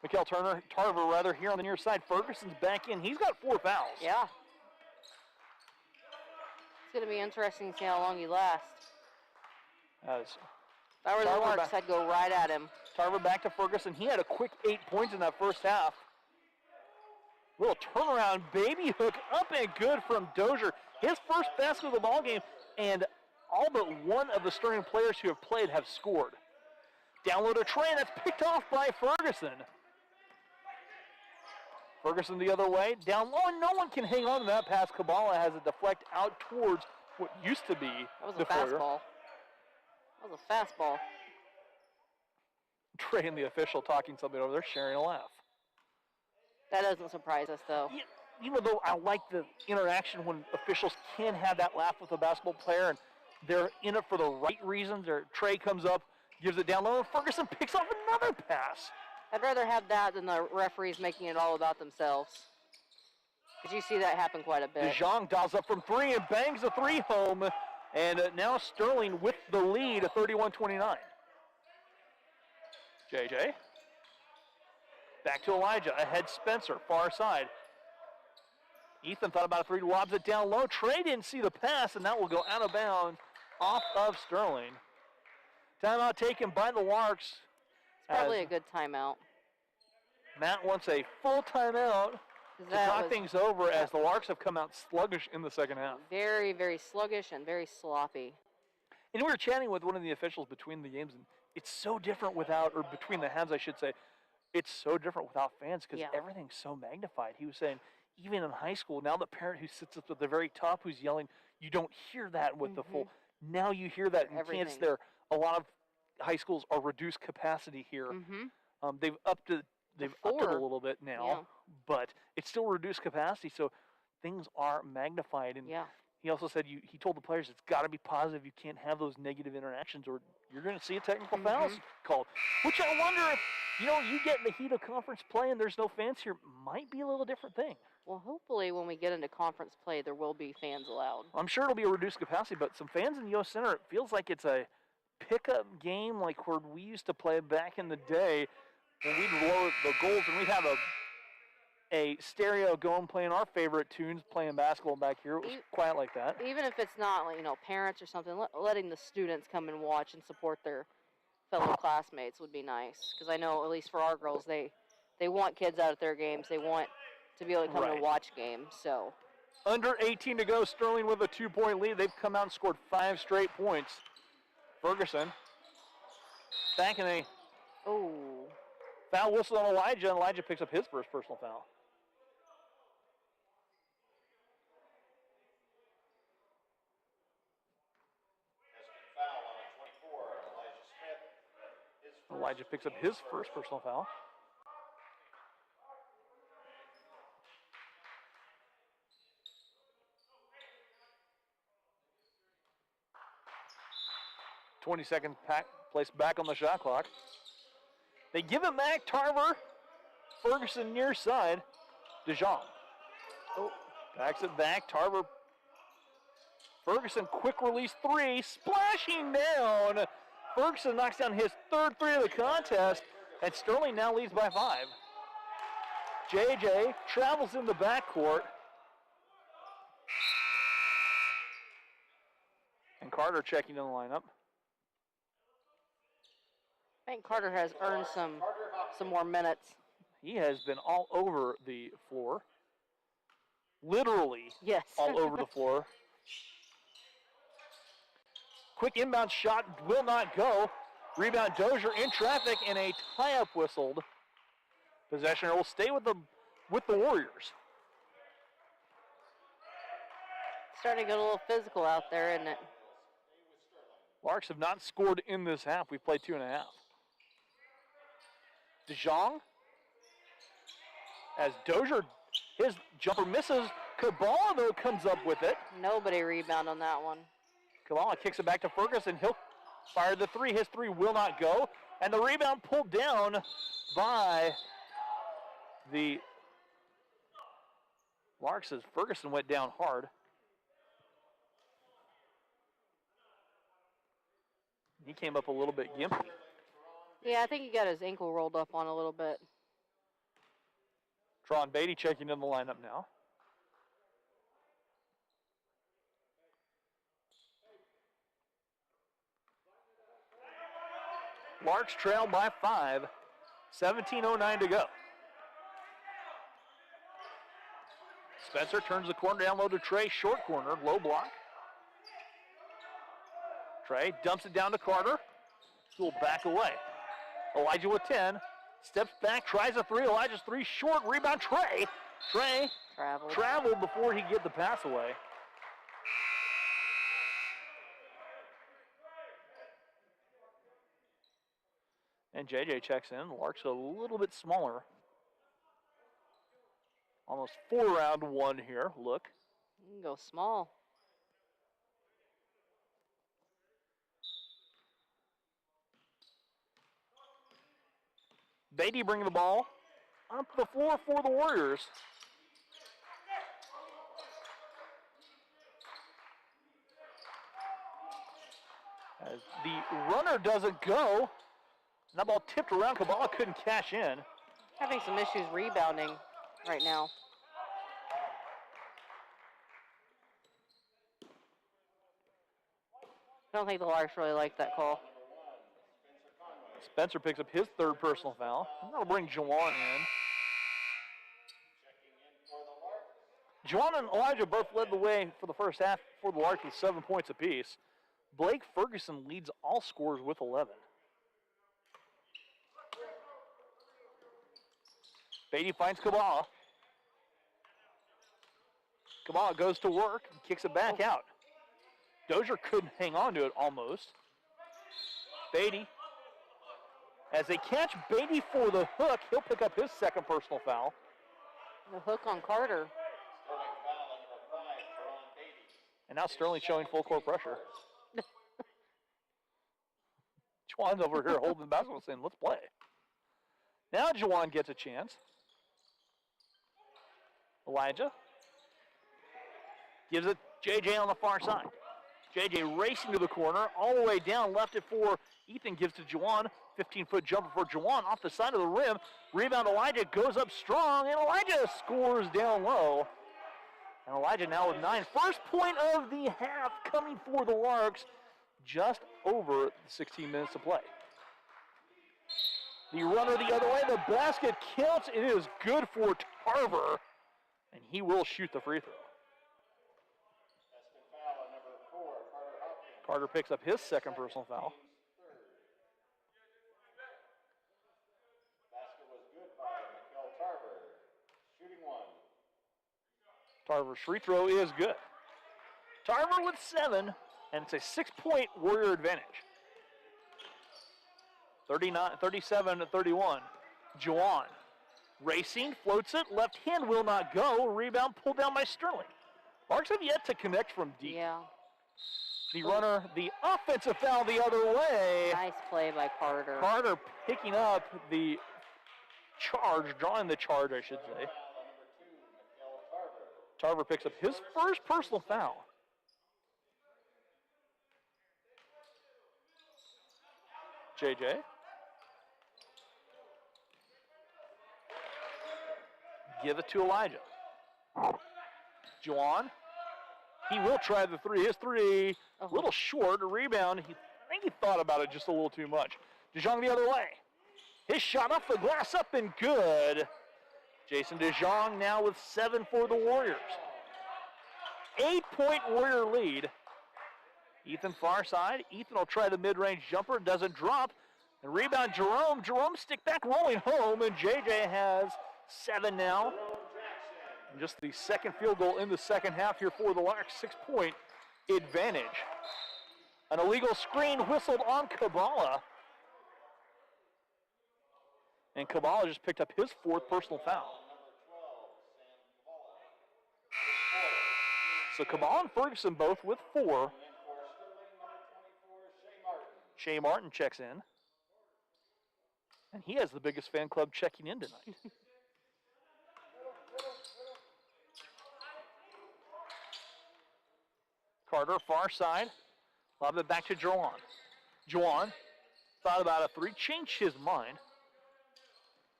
Mikkel Tarver, here on the near side. Ferguson's back in. He's got 4 fouls. Yeah. It's going to be interesting to see how long he lasts. As If I were the Tarver Larks, I'd go right at him. Tarver back to Ferguson. He had a quick 8 points in that first half. Little turnaround, baby hook, up and good from Dozier. His first basket of the ball game, and all but one of the starting players who have played have scored. Down low to Trey, that's picked off by Ferguson. Ferguson the other way, down low, and no one can hang on to that pass. Kabbalah has it deflect out towards what used to be That was the a fastball. That was a fastball. Trey and the official talking something over there, sharing a laugh. That doesn't surprise us, though. Even though I like the interaction when officials can have that laugh with a basketball player and they're in it for the right reasons. Trey comes up, gives it down low, and Ferguson picks off another pass. I'd rather have that than the referees making it all about themselves. Because you see that happen quite a bit. DeJong dials up from 3 and bangs the 3 home. And now Sterling with the lead at 31-29. JJ. Back to Elijah. Ahead Spencer. Far side. Ethan thought about a 3, lobs it down low. Trey didn't see the pass, and that will go out of bounds off of Sterling. Timeout taken by the Larks. It's probably a good timeout. Matt wants a full timeout to talk things over as the Larks have come out sluggish in the second half. Very, very sluggish and very sloppy. And we were chatting with one of the officials between the games, and it's so different without, or between the halves, I should say, it's so different without fans because everything's so magnified. He was saying, even in high school, now the parent who sits up at the very top who's yelling, you don't hear that with the full. Now you hear that, and can't there. A lot of high schools are reduced capacity here. They've upped it a little bit now, but it's still reduced capacity, so things are magnified. And he also said he told the players it's got to be positive. You can't have those negative interactions, or you're going to see a technical foul called. Which I wonder if you get in the heat of conference play and there's no fans here, might be a little different thing. Well, hopefully when we get into conference play, there will be fans allowed. I'm sure it'll be a reduced capacity, but some fans in the U.S. Center, it feels like it's a pickup game like where we used to play back in the day when we'd lower the goals and we'd have a stereo going playing our favorite tunes playing basketball back here. It was quiet like that. Even if it's not parents or something, letting the students come and watch and support their fellow classmates would be nice. Because I know, at least for our girls, they want kids out at their games. They want to be able to come and watch games. So under 18 to go, Sterling with a 2-point lead. They've come out and scored 5 straight points. Ferguson back in a foul whistle on Elijah, and Elijah picks up his first personal foul. Hesston foul on a 24, Elijah Smith. Elijah picks up his first personal foul. (20-second placed back on the shot clock. They give it back. Tarver Ferguson near side. DeJong. Oh, backs it back. Tarver. Ferguson, quick release three. Splashing down. Ferguson knocks down his third three of the contest. And Sterling now leads by 5. JJ travels in the backcourt. And Carter checking in the lineup. I think Carter has earned some more minutes. He has been all over the floor. Literally Yes. all over the floor. Quick inbound shot will not go. Rebound Dozier in traffic and a tie-up whistled. Possession will stay with the Warriors. Starting to get a little physical out there, isn't it? Larks have not scored in this half. We've played 2.5. DeJong. As Dozier, his jumper misses. Kabbalah, though, comes up with it. Nobody rebound on that one. Kabbalah kicks it back to Ferguson. He'll fire the three. His three will not go. And the rebound pulled down by the Larks as Ferguson went down hard. He came up a little bit gimpy. Yeah, I think he got his ankle rolled up on a little bit. Tron Beatty checking in the lineup now. Larks trail by 5. 17:09 to go. Spencer turns the corner down low to Trey. Short corner, low block. Trey dumps it down to Carter. He'll back away. Elijah with 10. Steps back, tries a three. Elijah's three short. Rebound, Trey. Trey traveled before he get the pass away. And JJ checks in. The Larks a little bit smaller. Almost 4-round-1 here. Look. You can go small. Beatty bringing the ball up the floor for the Warriors. As the runner doesn't go, that ball tipped around. Kabbalah couldn't cash in. Having some issues rebounding right now. I don't think the Larks really like that call. Spencer picks up his third personal foul. And that'll bring Juwan in. Juwan and Elijah both led the way for the first half for the Larks with 7 points apiece. Blake Ferguson leads all scorers with 11. Beatty finds Kabbalah. Kabbalah goes to work and kicks it back out. Dozier couldn't hang on to it almost. Beatty. As they catch Beatty for the hook, he'll pick up his second personal foul. The hook on Carter. And now Sterling showing full court pressure. Juwan's over here holding the basketball saying, let's play. Now Juwan gets a chance. Elijah gives it JJ on the far side. JJ racing to the corner, all the way down, left it for Ethan, gives to Juwan. 15-foot jumper for Juwan off the side of the rim. Rebound Elijah goes up strong, and Elijah scores down low. And Elijah now with 9. First point of the half coming for the Larks, just over 16 minutes to play. The runner the other way, the basket counts. It is good for Tarver, and he will shoot the free throw. Carter picks up his second personal foul. Basket was good by Mikel Tarver. Shooting one. Tarver's free throw is good. Tarver with 7, and it's a 6-point Warrior advantage. 37-31. Juwan racing, floats it, left hand will not go. Rebound pulled down by Sterling. Larks have yet to connect from deep. Yeah. The runner, the offensive foul the other way. Nice play by Carter. Carter picking up the charge, drawing the charge, I should say. Foul on number 2, Mikhail Tarver. Tarver picks up his first personal foul. JJ. Give it to Elijah. Juwan. He will try the three. His three, a little short. A rebound. I think he thought about it just a little too much. DeJong the other way. His shot off the glass, up and good. Jason DeJong now with 7 for the Warriors. 8-point Warrior lead. Ethan far side. Ethan will try the mid-range jumper. Doesn't drop. And rebound Jerome. Jerome stick back rolling home. And JJ has 7 now. And just the second field goal in the second half here for the Larks. 6-point advantage. An illegal screen whistled on Kabbalah. And Kabbalah just picked up his 4th personal foul. So Kabbalah and Ferguson both with 4. Shea Martin checks in. And he has the biggest fan club checking in tonight. Carter, far side. Lob it back to Juwan. Juwan thought about a 3, changed his mind.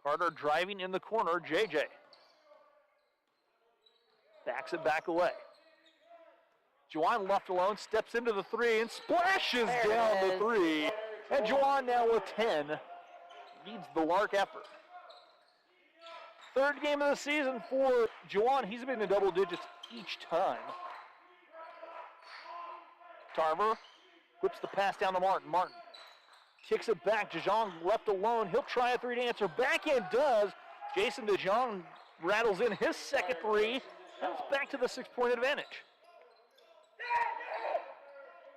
Carter driving in the corner, JJ. Backs it back away. Juwan left alone, steps into the 3 and splashes down the 3. And Juwan now with 10. Leads the Lark effort. 3rd game of the season for Juwan. He's been in double digits each time. Tarver whips the pass down to Martin. Martin kicks it back. DeJong left alone. He'll try a 3 to answer. Backhand does. Jason DeJong rattles in his second 3. And it's back to the 6-point advantage.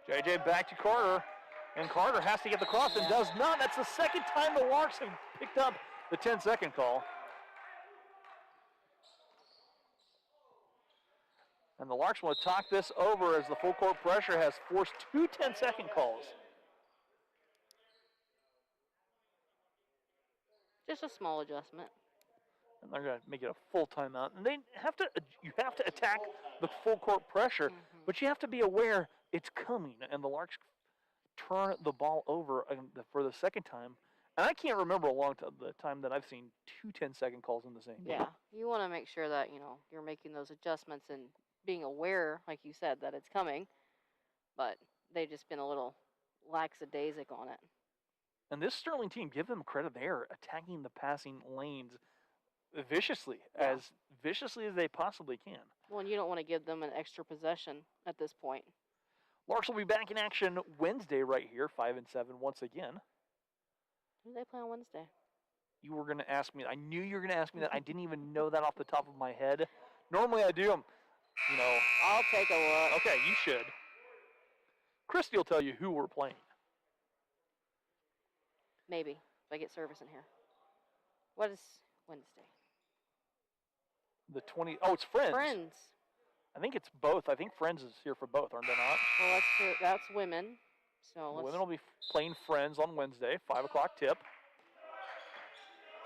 JJ back to Carter. And Carter has to get the cross and does not. That's the second time the Larks have picked up the 10-second call. And the Larks want to talk this over as the full court pressure has forced 2 10-second calls. Just a small adjustment. And they're going to make it a full timeout. And you have to attack the full court pressure, but you have to be aware it's coming. And the Larks turn the ball over for the second time. And I can't remember the time that I've seen 2 10-second calls in the same game. Yeah, you want to make sure that, you're making those adjustments and being aware, like you said, that it's coming. But they've just been a little lackadaisic on it. And this Sterling team, give them credit, they're attacking the passing lanes viciously, as viciously as they possibly can. Well, and you don't want to give them an extra possession at this point. Larks will be back in action Wednesday right here, 5 and 7 once again. Who do they play on Wednesday? You were going to ask me. I knew you were going to ask me that. I didn't even know that off the top of my head. Normally I do. I'll take a look. Okay, you should. Christy will tell you who we're playing. Maybe, if I get service in here. What is Wednesday? The 20. Oh, it's Friends. Friends. I think it's both. I think Friends is here for both, aren't they not? Well, that's women. So Women will be playing Friends on Wednesday, 5 o'clock tip.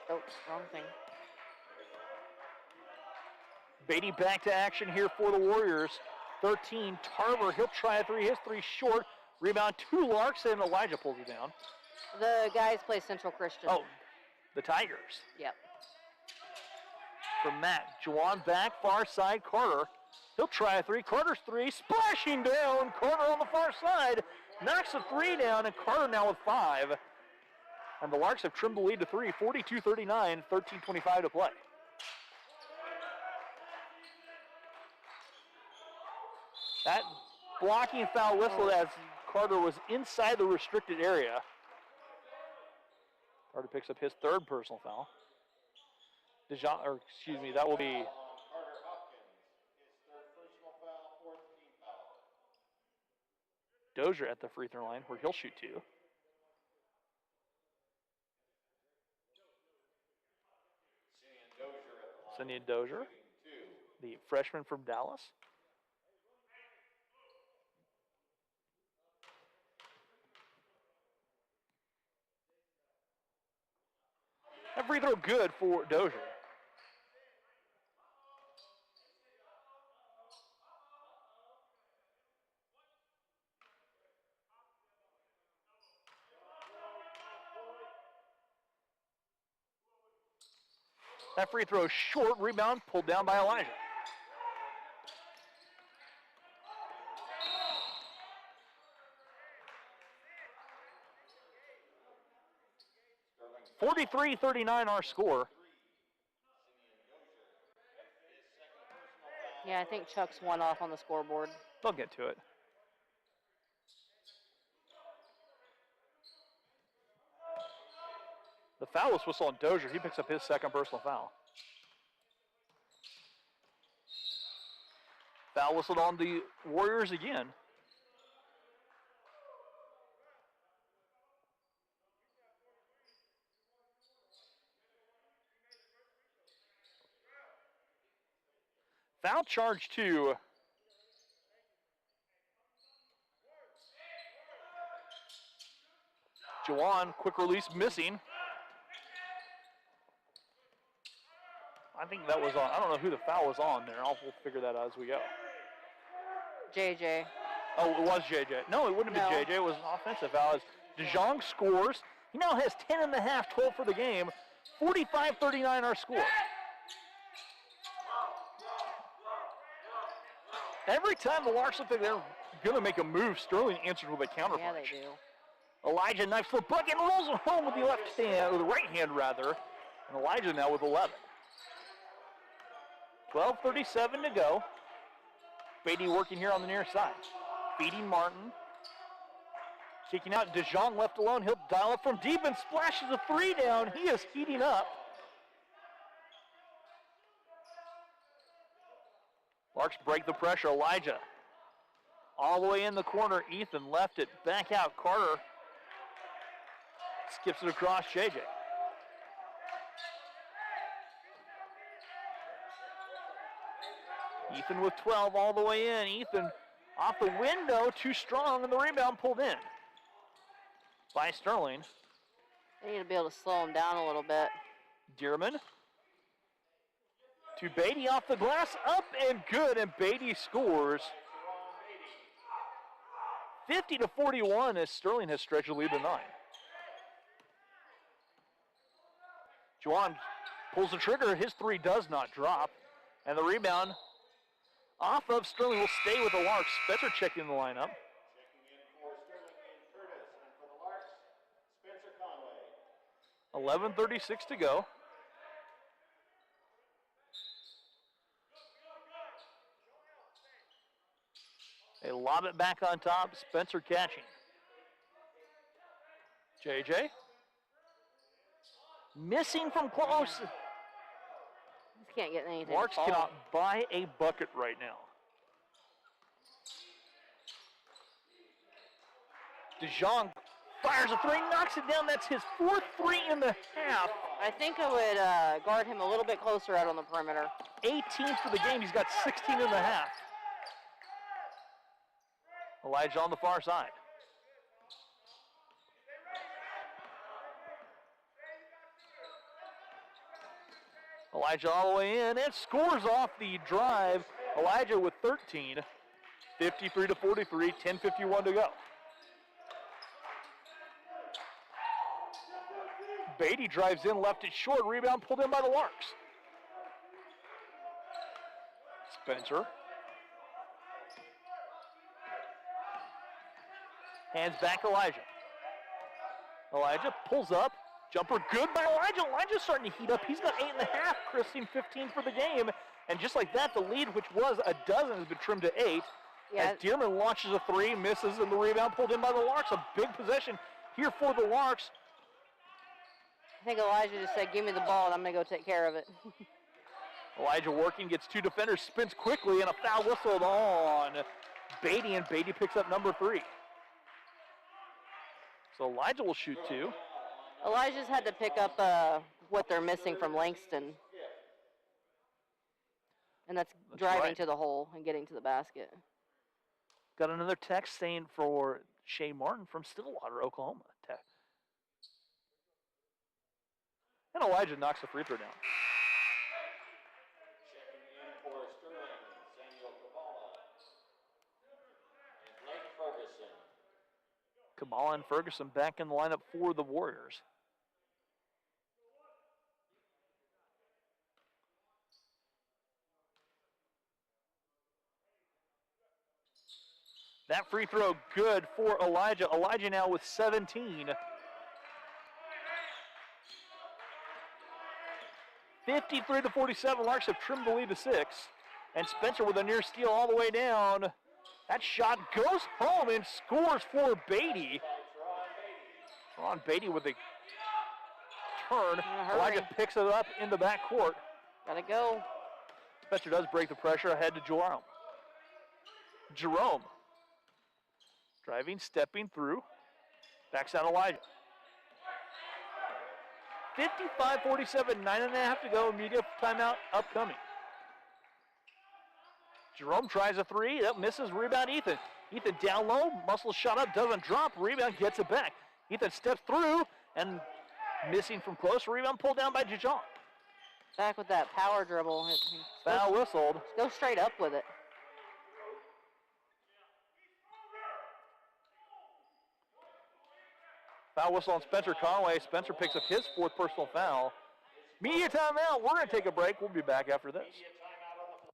Oh, wrong thing. Beatty back to action here for the Warriors. 13, Tarver, he'll try a 3. His 3 short. Rebound 2 Larks, and Elijah pulls it down. The guys play Central Christian. Oh, the Tigers. Yep. From Matt. Juwan back, far side, Carter. He'll try a 3. Carter's 3, splashing down. Carter on the far side. Knocks a 3 down, and Carter now with 5. And the Larks have trimmed the lead to 3, 42-39, 13:25 to play. That blocking foul whistle as Carter was inside the restricted area. Carter picks up his 3rd personal foul. That will be Carter Hopkins, his 3rd personal foul, 4th team foul. Dozier at the free throw line where he'll shoot 2. Simeon Dozier, the freshman from Dallas. That free throw good for Dozier. That free throw is short, rebound pulled down by Elijah. Sterling 43-39 our score. Yeah, I think Chuck's one off on the scoreboard. They'll get to it. The foul was whistled on Dozier. He picks up his second personal foul. Foul whistled on the Warriors again. Foul charge to Jawan. Quick release missing. I think that was on. I don't know who the foul was on there. We'll figure that out as we go. JJ. Oh, it was JJ. No, it wouldn't have been JJ. It was an offensive foul. As DeJong scores. He now has 10 and a half, 12 for the game. 45-39 our score. Every time the Larks look like they're going to make a move, Sterling answers with a counter Yeah, punch. they do. Elijah knifes the bucket and rolls it home with the left hand, or the right hand rather. And Elijah now with 11. 12:37 to go. Beatty working here on the near side. Feeding Martin. Kicking out. DeJong left alone. He'll dial up from deep and splashes a three down. He is heating up. Larks break the pressure. Elijah all the way in the corner. Ethan left it. Back out. Carter skips it across JJ. Ethan with 12 all the way in. Ethan off the window, too strong, and the rebound pulled in by Sterling. They need to be able to slow him down a little bit. Dearman to Beatty off the glass, up and good, and Beatty scores. 50-41 as Sterling has stretched the lead to 9. Juwan pulls the trigger. His three does not drop, and the rebound off of Sterling will stay with the Larks. Spencer checking the lineup. Checking in for Sterling and Curtis, and for the Larks, Spencer Conway. 11:36 to go. They lob it back on top. Spencer catching. JJ. Missing from close. He can't get anything. Larks to fall. cannot buy a bucket right now. DeJong fires a three, knocks it down. That's his fourth three in the half. I think I would guard him a little bit closer out on the perimeter. 18th for the game. He's got 16 in the half. Elijah on the far side. Elijah all the way in and scores off the drive. Elijah with 13. 53-43, 10:51 to go. Beatty drives in, left it short. Rebound pulled in by the Larks. Spencer. Hands back Elijah. Elijah pulls up. Jumper good by Elijah. Elijah's starting to heat up. He's got 8.5, cristing 15 for the game. And just like that, the lead, which was a dozen, has been trimmed to 8. Yeah. As Dearman launches a three, misses, and the rebound pulled in by the Larks. A big possession here for the Larks. I think Elijah just said, give me the ball and I'm going to go take care of it. Elijah working, gets two defenders, spins quickly, and a foul whistled on Beatty, and Beatty picks up number 3. So Elijah will shoot 2. Elijah's had to pick up what they're missing from Langston. And that's driving right. to the hole and getting to the basket. Got another text saying for Shea Martin from Stillwater, Oklahoma. And Elijah knocks the free throw down. Checking in for Sterling, Samuel Kabbalah. And Blake Ferguson. Kabbalah and Ferguson back in the lineup for the Warriors. That free throw good for Elijah. Elijah now with 17. 53-47. Larks have trimmed the lead to 6. And Spencer with a near steal all the way down. That shot goes home and scores for Beatty. Ron Beatty with a turn. Elijah picks it up in the backcourt. Gotta go. Spencer does break the pressure ahead to Jerome. Jerome. Driving, stepping through. Backs out Elijah. 55-47, 9.5 to go. Media timeout upcoming. Jerome tries a three. That misses. Rebound Ethan. Ethan down low. Muscle shot up. Doesn't drop. Rebound gets it back. Ethan steps through and missing from close. Rebound pulled down by Jajon. Back with that power dribble. Foul whistled. Go straight up with it. Foul whistle on Spencer Conway. Spencer picks up his 4th personal foul. Media timeout. We're going to take a break. We'll be back after this. Media timeout on the floor.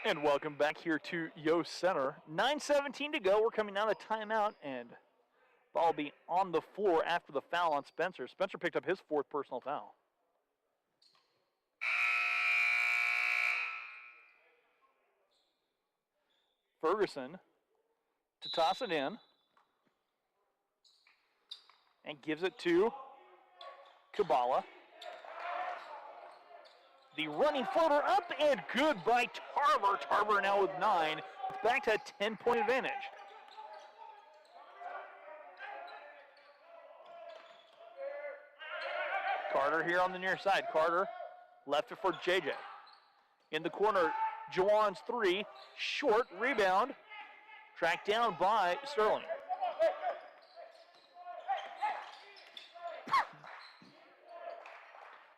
And welcome back here to Yost Center. 9:17 to go. We're coming out of timeout, and ball will be on the floor after the foul on Spencer. Spencer picked up his 4th personal foul. Ferguson to toss it in and gives it to Kabbalah. The running floater up and good by Tarver. Tarver now with 9. It's back to a 10-point advantage. Carter here on the near side. Carter left it for JJ. In the corner, Juwan's 3. Short rebound. Tracked down by Sterling.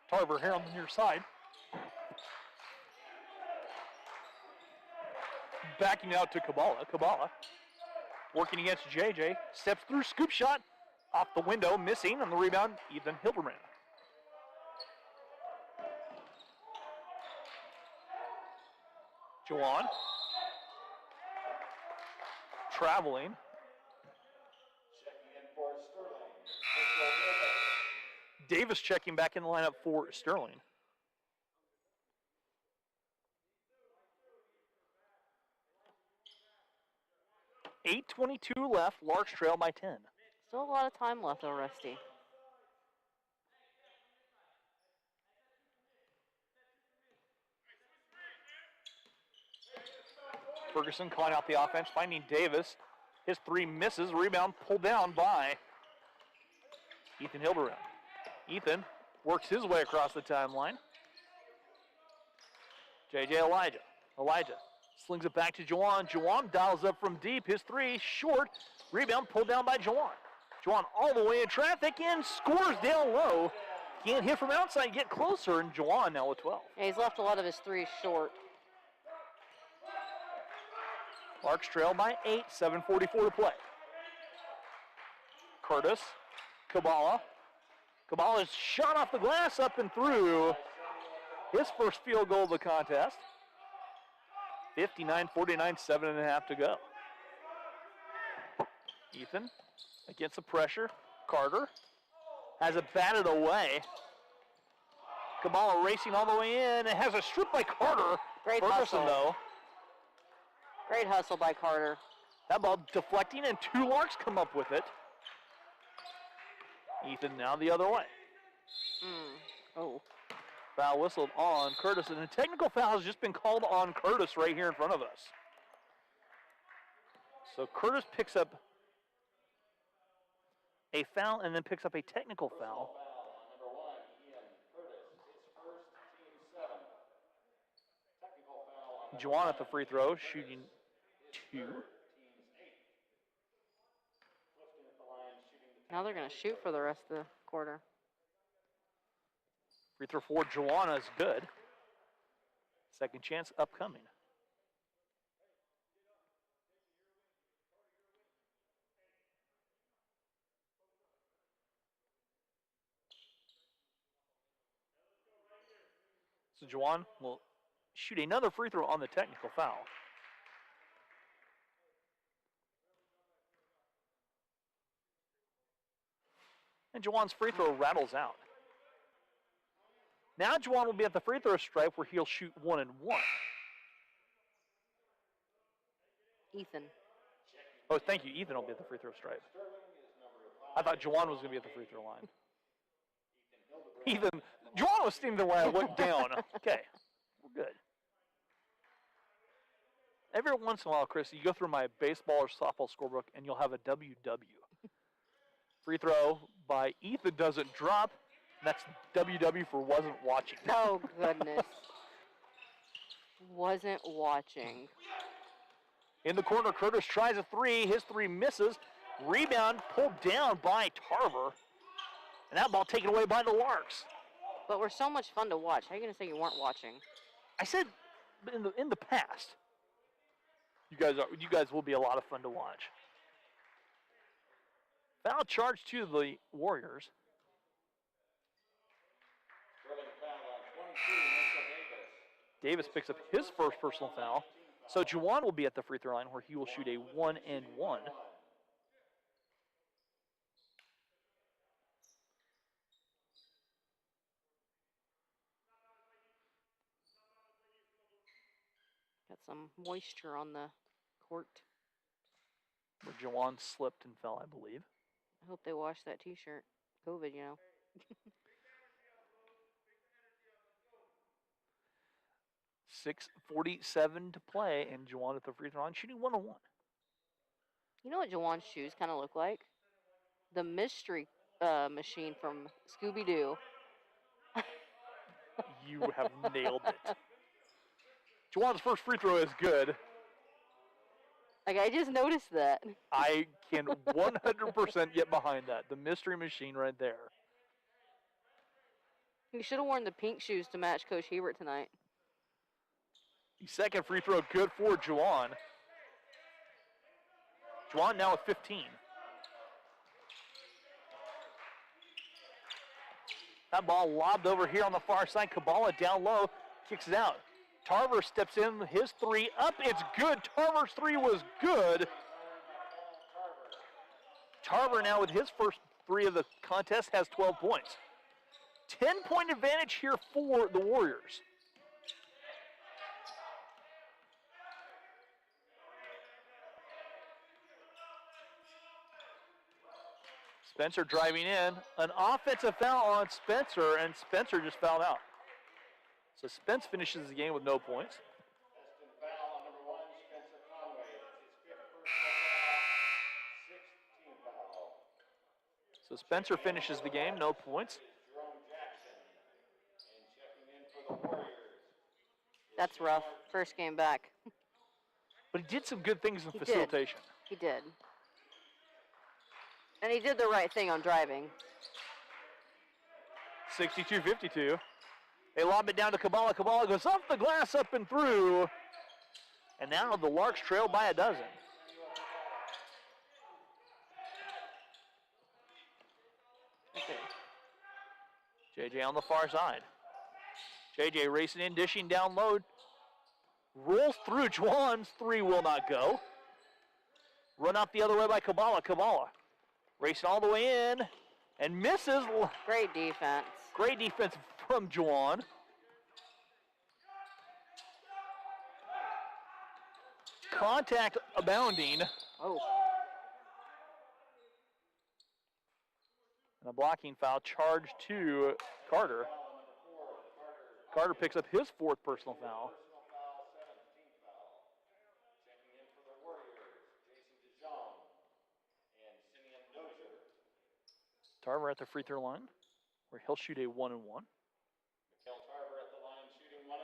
Tarver here on the near side. Backing out to Kabbalah. Kabbalah working against JJ. Steps through, scoop shot off the window, missing on the rebound, Ethan Hilderman. Juwan traveling. Checking in for Sterling. Davis checking back in the lineup for Sterling. .8:22 left. Larks trail by 10. Still a lot of time left though, Rusty. Ferguson calling out the offense, finding Davis. His 3 misses. Rebound pulled down by Ethan Hilderman. Ethan works his way across the timeline. JJ Elijah. Elijah slings it back to Juwan. Juwan dials up from deep. His 3 short. Rebound pulled down by Juwan. Juwan all the way in traffic and scores down low. Can't hit from outside, get closer, and Juwan now with 12. Yeah, he's left a lot of his 3s short. Larks trail by 8, 7:44 to play. Curtis, Kabbalah. Kabbalah's shot off the glass up and through. His first field goal of the contest. 59-49, 7.5 to go. Ethan against the pressure. Carter has it batted away. Kabbalah racing all the way in. It has a strip by Carter. Great Ferguson, hustle. though. Great hustle by Carter. That ball deflecting, and two Larks come up with it. Ethan now the other way. Oh. Foul whistled on Curtis, and a technical foul has just been called on Curtis right here in front of us. So Curtis picks up a foul and then picks up a technical foul. Foul on number 1, Ian Curtis. His first, team 7. Technical foul on Juwan at the free throw, shooting 2. team's 8. Clifton at the line, shooting the Now they're going to shoot for the rest of the quarter. Free throw for Joanna is good. Second chance upcoming. So Juwan will shoot another free throw on the technical foul. And Juwan's free throw rattles out. Now Juwan will be at the free throw stripe where he'll shoot 1 and 1. Ethan. Oh, thank you. Ethan will be at the free throw stripe. I thought Juwan was going to be at the free throw line. Ethan, Juwan was standing there when I went down. Okay, we're good. Every once in a while, Chris, you go through my baseball or softball scorebook and you'll have a WW. Free throw by Ethan doesn't drop. That's WW for wasn't watching. Oh, goodness. Wasn't watching. In the corner, Curtis tries a 3. His 3 misses. Rebound pulled down by Tarver. And that ball taken away by the Larks. But we're so much fun to watch. How are you going to say you weren't watching? I said in the past, you guys will be a lot of fun to watch. Foul charge to the Warriors. Drilling foul on 22, Mitchell Davis. Davis picks up his first personal foul. So Juwan will be at the free throw line where he will shoot a 1 and 1. Got some moisture on the court. Where Juwan slipped and fell, I believe. I hope they wash that t-shirt. COVID, you know. 6:47 to play, and Juwan at the free throw line, shooting 1 and 1. You know what Jawan's shoes kind of look like? The mystery machine from Scooby-Doo. You have nailed it. Juwan's first free throw is good. Like, I just noticed that. I can 100% get behind that. The mystery machine right there. You should have worn the pink shoes to match Coach Hebert tonight. The second free throw good for Juwan. Juwan now at 15. That ball lobbed over here on the far side. Kabbalah down low, kicks it out. Tarver steps in, his 3 up, it's good. Tarver's 3 was good. Tarver now with his first 3 of the contest has 12 points. 10-point advantage here for the Warriors. Spencer driving in. An offensive foul on Spencer, and Spencer just fouled out. So Spence finishes the game with no points. Hesston foul on number 1, Spencer Conway. It's his 5th personal foul, 6th team foul. So Spencer finishes the game, no points. Jerome Jackson. And checking in for the Warriors. That's rough. First game back. But he did some good things in He did. facilitation. He did. And he did the right thing on driving. 62-52. They lob it down to Kabbalah. Kabbalah goes off the glass, up and through. And now the Larks trail by a dozen. JJ on the far side. JJ racing in, dishing down low. Rolls through. Juwan's three will not go. Run out the other way by Kabbalah. Kabbalah racing all the way in and misses. Great defense. Great defense from Juwan. Contact abounding. Oh. And a blocking foul charge to Carter. Carter picks up his fourth personal foul. Checking in for the Warriors, Jason DeJong and Simeon Dozier. Tarver at the free throw line, where he'll shoot a 1-1. Mikhail Tarver at the line shooting 1-1.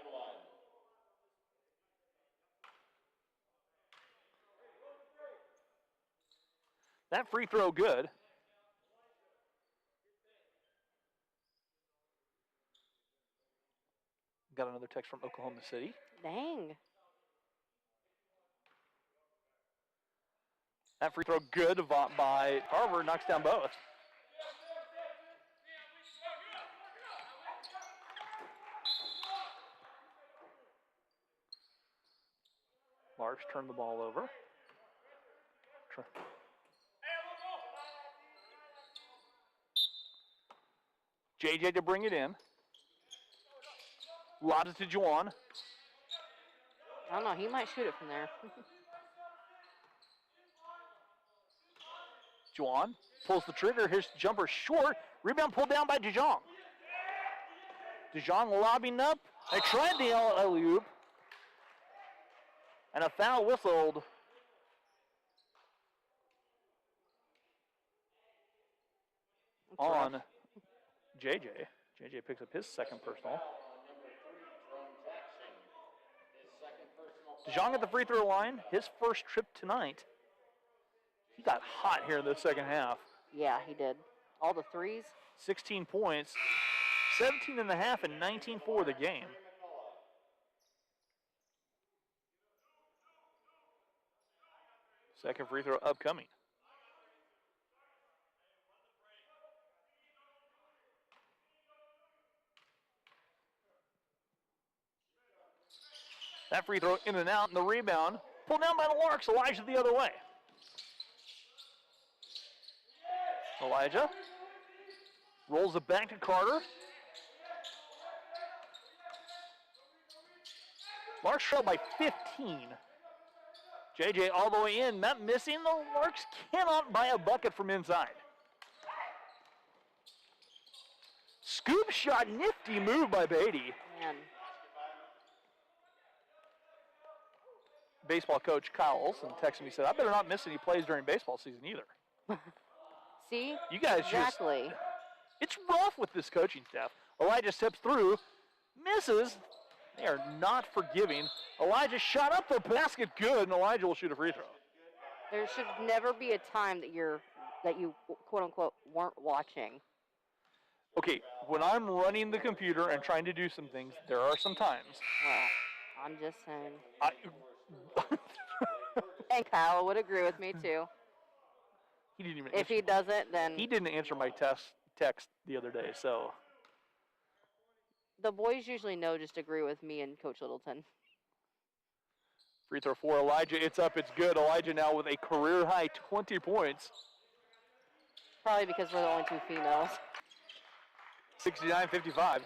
That free throw good. Got another text from Oklahoma City. Dang. That free throw good by Tarver, knocks down both. Larks turn the ball over. JJ to bring it in. Lobs it to Juwan. I don't know. He might shoot it from there. Juwan pulls the trigger. His jumper short. Rebound pulled down by DeJong. DeJong lobbing up. They tried the alley-oop. And a foul whistled. On JJ. JJ picks up his second personal. DeJong at the free throw line. His first trip tonight. He got hot here in the second half. Yeah, he did. All the threes. 16 points. 17 and a half and 19 for the game. Second free throw upcoming. That free throw in and out, and the rebound pulled down by the Larks. Elijah the other way. Elijah rolls it back to Carter. Larks trail by 15. JJ all the way in, not missing. The Larks cannot buy a bucket from inside. Scoop shot, nifty move by Beatty. Man. Baseball coach Kyle Olson texted me, said, I better not miss any plays during baseball season either. See? You guys exactly. It's rough with this coaching staff. Elijah steps through, misses. They are not forgiving. Elijah shot up the basket good, and Elijah will shoot a free throw. There should never be a time that you quote unquote weren't watching. Okay, when I'm running the computer and trying to do some things, there are some times. Well, I'm just saying. And Kyle would agree with me too. He didn't even. If he doesn't, then he didn't answer my text the other day. So the boys usually know. Just agree with me and Coach Littleton. Free throw for Elijah. It's up. It's good. Elijah now with a career high 20 points. Probably because we're the only two females. 69-55.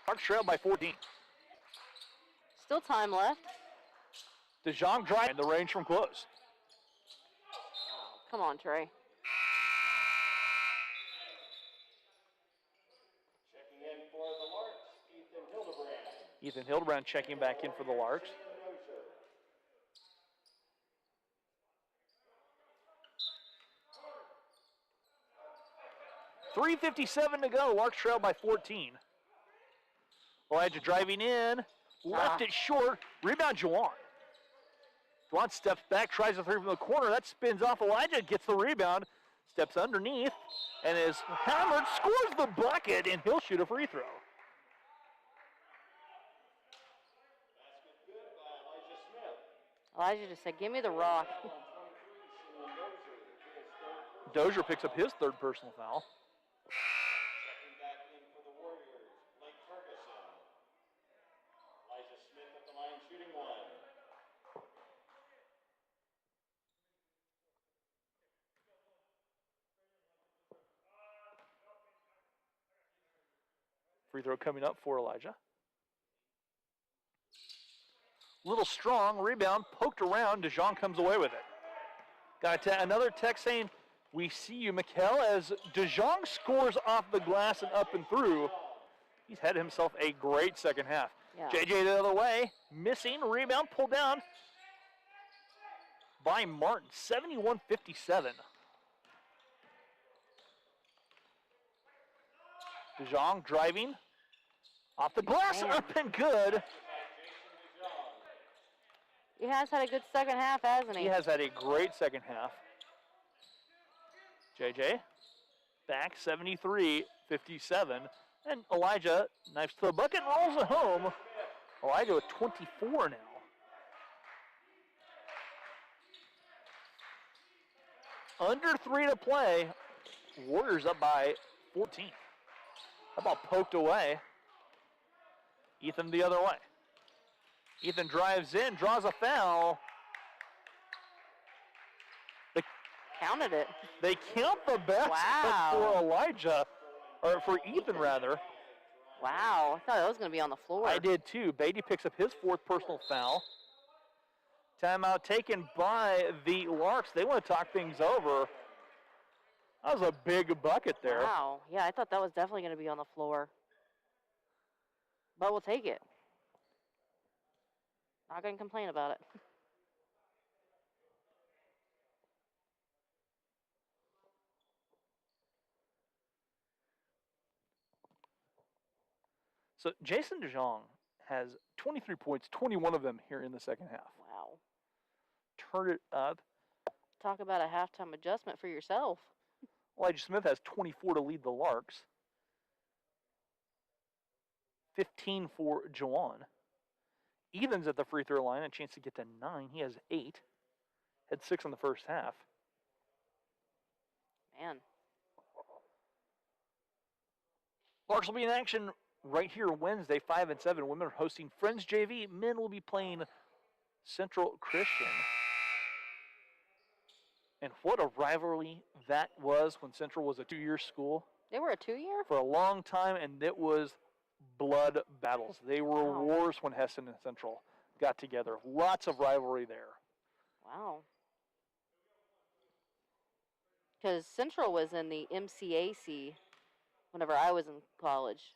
Parks trail by 14. Still time left. DeJong driving the range from close. Come on, Trey. Checking in for the Larks, Ethan Hildebrand. Ethan Hildebrand checking back in for the Larks. 3:57 to go. Larks trail by 14. Elijah driving in. Left it short. Rebound, Juwan. Juwan steps back, tries a three from the corner. That spins off. Elijah gets the rebound. Steps underneath and is hammered. Scores the bucket, and he'll shoot a free throw. Basket good by Elijah Smith. Elijah just said, give me the rock. Dozier picks up his third personal foul. Checking back in for the Warriors, Free throw coming up for Elijah. Little strong rebound, poked around. DeJong comes away with it. Got another text saying, "We see you, Mikkel," as DeJong scores off the glass and up and through. He's had himself a great second half. Yeah. JJ the other way, missing, rebound, pulled down by Martin, 71-57. DeJong driving, off the glass, Man. up and good. He has had a good second half, hasn't he? He has had a great second half. JJ back 73-57. And Elijah knifes to the bucket and rolls it home. Elijah with 24 now. Under 3 to play. Warriors up by 14. How about poked away? Ethan the other way. Ethan drives in, draws a foul. Counted it. They count the basket Wow. for Elijah, or for Ethan rather. Wow, I thought it was going to be on the floor. I did too. Beatty picks up his 4th personal foul. Timeout taken by the Larks. They want to talk things over. That was a big bucket there. Wow, yeah, I thought that was definitely going to be on the floor. But we'll take it. Not going to complain about it. So Jason DeJong has 23 points, 21 of them here in the second half. Wow. Turn it up. Talk about a halftime adjustment for yourself. Elijah Smith has 24 to lead the Larks. 15 for Jawan. Ethan's at the free throw line, a chance to get to 9. He has 8. Had 6 in the first half. Man. Larks will be in action right here Wednesday, 5 and 7. Women are hosting Friends JV. Men will be playing Central Christian. And what a rivalry that was when Central was a 2-year school. They were a 2-year? For a long time, and it was blood battles. They were Wow. wars when Hesston and Central got together. Lots of rivalry there. Wow. Because Central was in the MCAC whenever I was in college.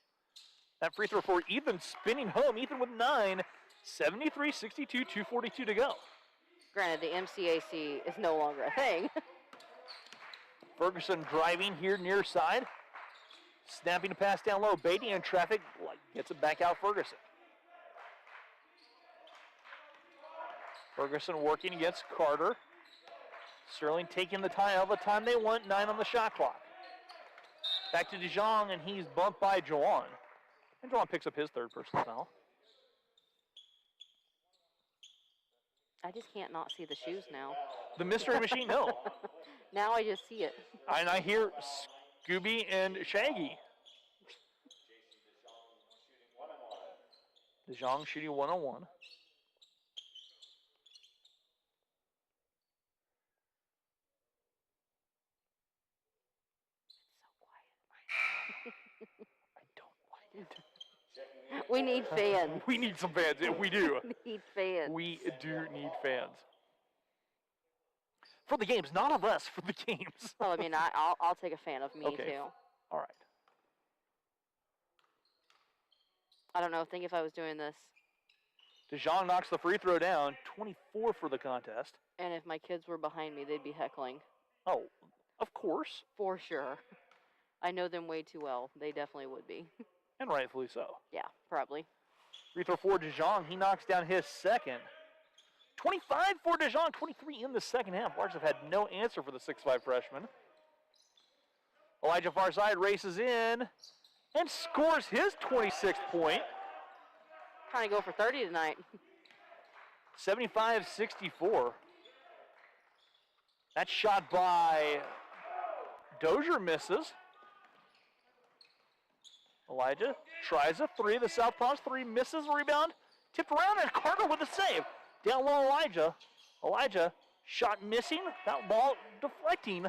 That free throw for Ethan spinning home. Ethan with 9, 73-62, 2:42 to go. Granted, the MCAC is no longer a thing. Ferguson driving here near side. Snapping a pass down low. Beatty in traffic. Gets it back out Ferguson. Ferguson working against Carter. Sterling taking the time, all the time they want. 9 on the shot clock. Back to DeJong, and he's bumped by Jawan. And Jawan picks up his 3rd personal foul. I just can't not see the shoes now. The mystery machine, no. Now I just see it. And I hear Scooby and Shaggy. DeJong shooting 1-on-1. I don't like it. We need fans. We need some fans. Yeah, we do. We need fans. We do need fans. For the games, not of us, for the games. Well, I mean, I'll take a fan of me, Okay. too. All right. I don't know. Think if I was doing this, DeJong knocks the free throw down. 24 for the contest. and if my kids were behind me, they'd be heckling. Oh, of course. For sure. I know them way too well. They definitely would be. And rightfully so. Yeah, probably. Free throw for DeJong. He knocks down his second. 25 for DeJong, 23 in the second half. Larks have had no answer for the 6'5 freshman. Elijah Farside races in and scores his 26th point. Trying to go for 30 tonight. 75-64. That shot by Dozier misses. Elijah tries a 3. The Southpaw's 3 misses. Rebound tipped around, and Carter with a save. Down low, Elijah. Elijah shot missing. That ball deflecting.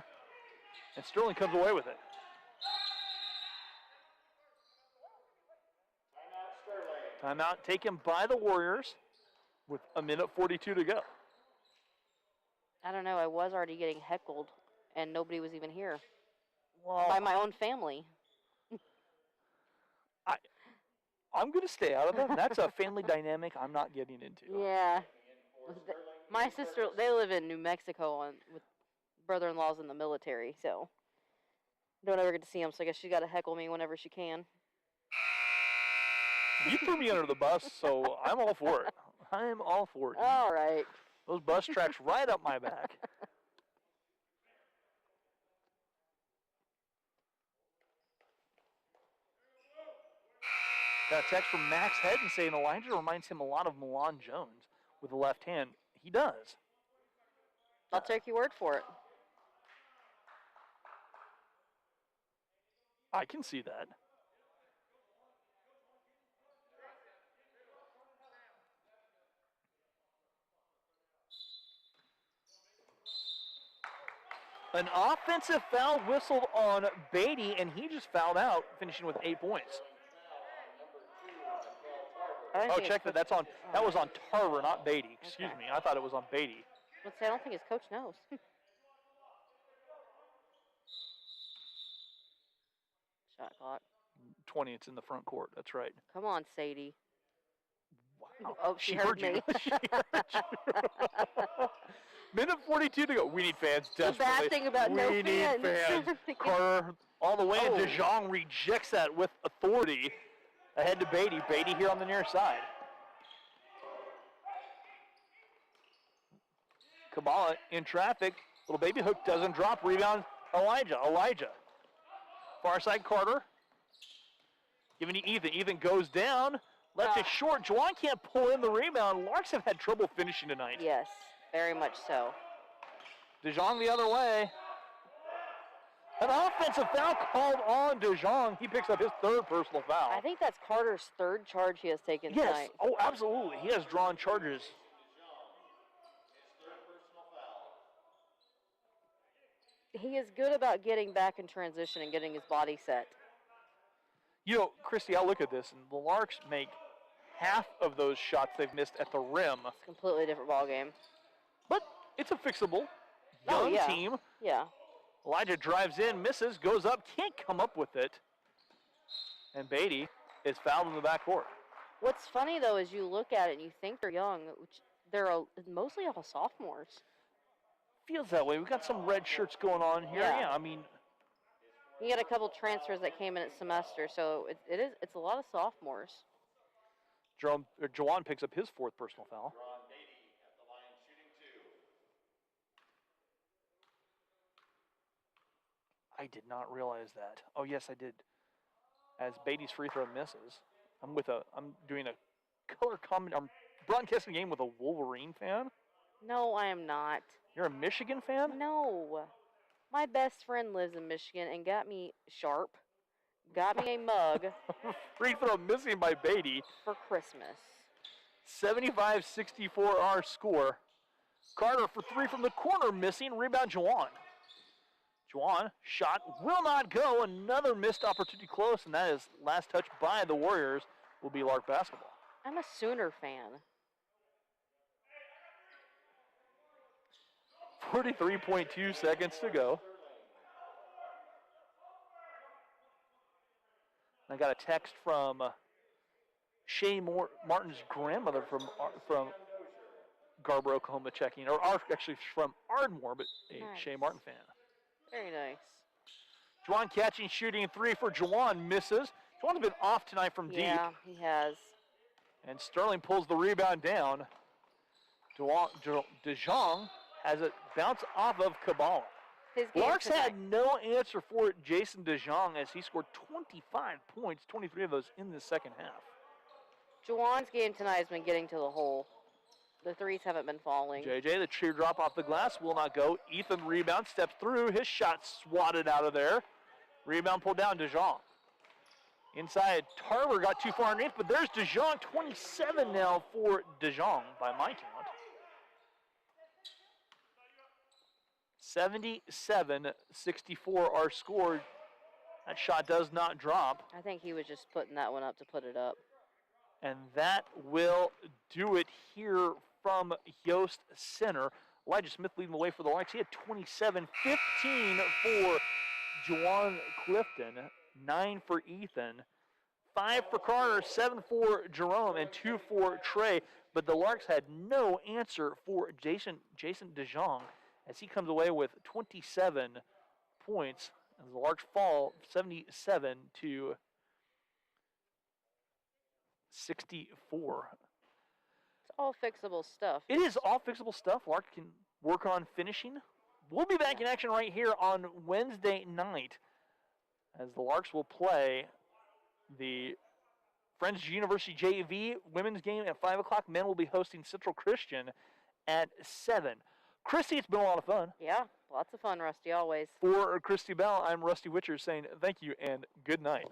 And Sterling comes away with it. Timeout taken by the Warriors with 1:42 to go. I don't know. I was already getting heckled, and nobody was even here Well, by my own family. I'm going to stay out of that. That's a family dynamic I'm not getting into. Yeah. My sister, they live in New Mexico with brother-in-laws in the military, so don't ever get to see them. So I guess she got to heckle me whenever she can. You threw me under the bus, so I'm all for it. I'm all for it. All right. Those bus tracks right up my back. Got a text from Max Hedden saying Elijah reminds him a lot of Milan Jones with the left hand. He does. I'll take your word for it. I can see that. An offensive foul whistled on Beatty, and he just fouled out, finishing with 8 points. Oh, check that. That was on Tarver, not Beatty. Excuse me. I thought it was on Beatty. Let's say I don't think his coach knows. Shot clock. 20. It's in the front court. That's right. Come on, Sadie. Wow. Oh, she heard me. She heard you. Minute 42 to go. We need fans The desperately. bad thing about no We need fans. fans. Carter all the way. Oh. De Jong rejects that with authority. Ahead to Beatty. Beatty here on the near side. Kabbalah in traffic. Little baby hook doesn't drop. Rebound Elijah. Far side Carter. Giving to Ethan. Ethan goes down. Left it short. Juwan can't pull in the rebound. Larks have had trouble finishing tonight. Yes, very much so. De Jong the other way. An offensive foul called on De Jong. He picks up his third personal foul. I think that's Carter's third charge he has taken Yes. tonight. Oh, absolutely. He has drawn charges. He is good about getting back in transition and getting his body set. You know, Christy, I'll look at this, and the Larks make half of those shots they've missed at the rim. It's a completely different ball game. But it's a fixable young team. Yeah. Elijah drives in, misses, goes up, can't come up with it. And Beatty is fouled in the backcourt. What's funny, though, is you look at it and you think they're young, which they're mostly all sophomores. Feels that way. We've got some red shirts going on here. Yeah. I mean, You got a couple transfers that came in at semester, so it's a lot of sophomores. Juwan picks up his fourth personal foul. Ron Beatty at the line shooting 2. I did not realize that. Oh, yes, I did. As Beatty's free throw misses, I'm doing a color comment. I'm broadcasting a game with a Wolverine fan. No, I am not. You're a Michigan fan? No. My best friend lives in Michigan and got me Sharp, got me a mug Free throw missing by Beatty. for Christmas. 75-64 our score. Carter for three from the corner missing. Rebound Juwan. Juwan shot will not go. Another missed opportunity close, and that is last touch by the Warriors will be Lark basketball. I'm a Sooner fan. 43.2 seconds to go. I got a text from Shay Martin's grandmother from Garber, Oklahoma, checking, or actually from Ardmore, but a Nice. Shay Martin fan. Very nice. Juwan catching, shooting three for Juwan, misses. Juwan's been off tonight from deep. Yeah, he has. And Sterling pulls the rebound down. De Jong has it bounce off of Kabbalah. His game Larks tonight. had no answer for it, Jason De Jong, as he scored 25 points, 23 of those in the second half. Juwan's game tonight has been getting to the hole. The threes haven't been falling. JJ, the teardrop off the glass will not go. Ethan rebound, steps through. His shot swatted out of there. Rebound pulled down, De Jong. Inside, Tarver got too far underneath, but there's De Jong. 27 now for De Jong by my count. 77-64 our score. That shot does not drop. I think he was just putting that one up to put it up. And that will do it here from Yost Center. Elijah Smith leading the way for the Larks. He had 27, 15 for Juwan Clifton, 9 for Ethan, 5 for Carter, 7 for Jerome, and 2 for Trey. But the Larks had no answer for Jason DeJong as he comes away with 27 points. As the Larks fall 77 to 64. It's all fixable stuff. It is all fixable stuff. Lark can work on finishing. We'll be back in action right here on Wednesday night as the Larks will play the Friends University JV women's game at 5 o'clock. Men will be hosting Central Christian at 7. Christy, it's been a lot of fun. Yeah, lots of fun, Rusty, always. For Christy Bell, I'm Rusty Witcher saying thank you and good night.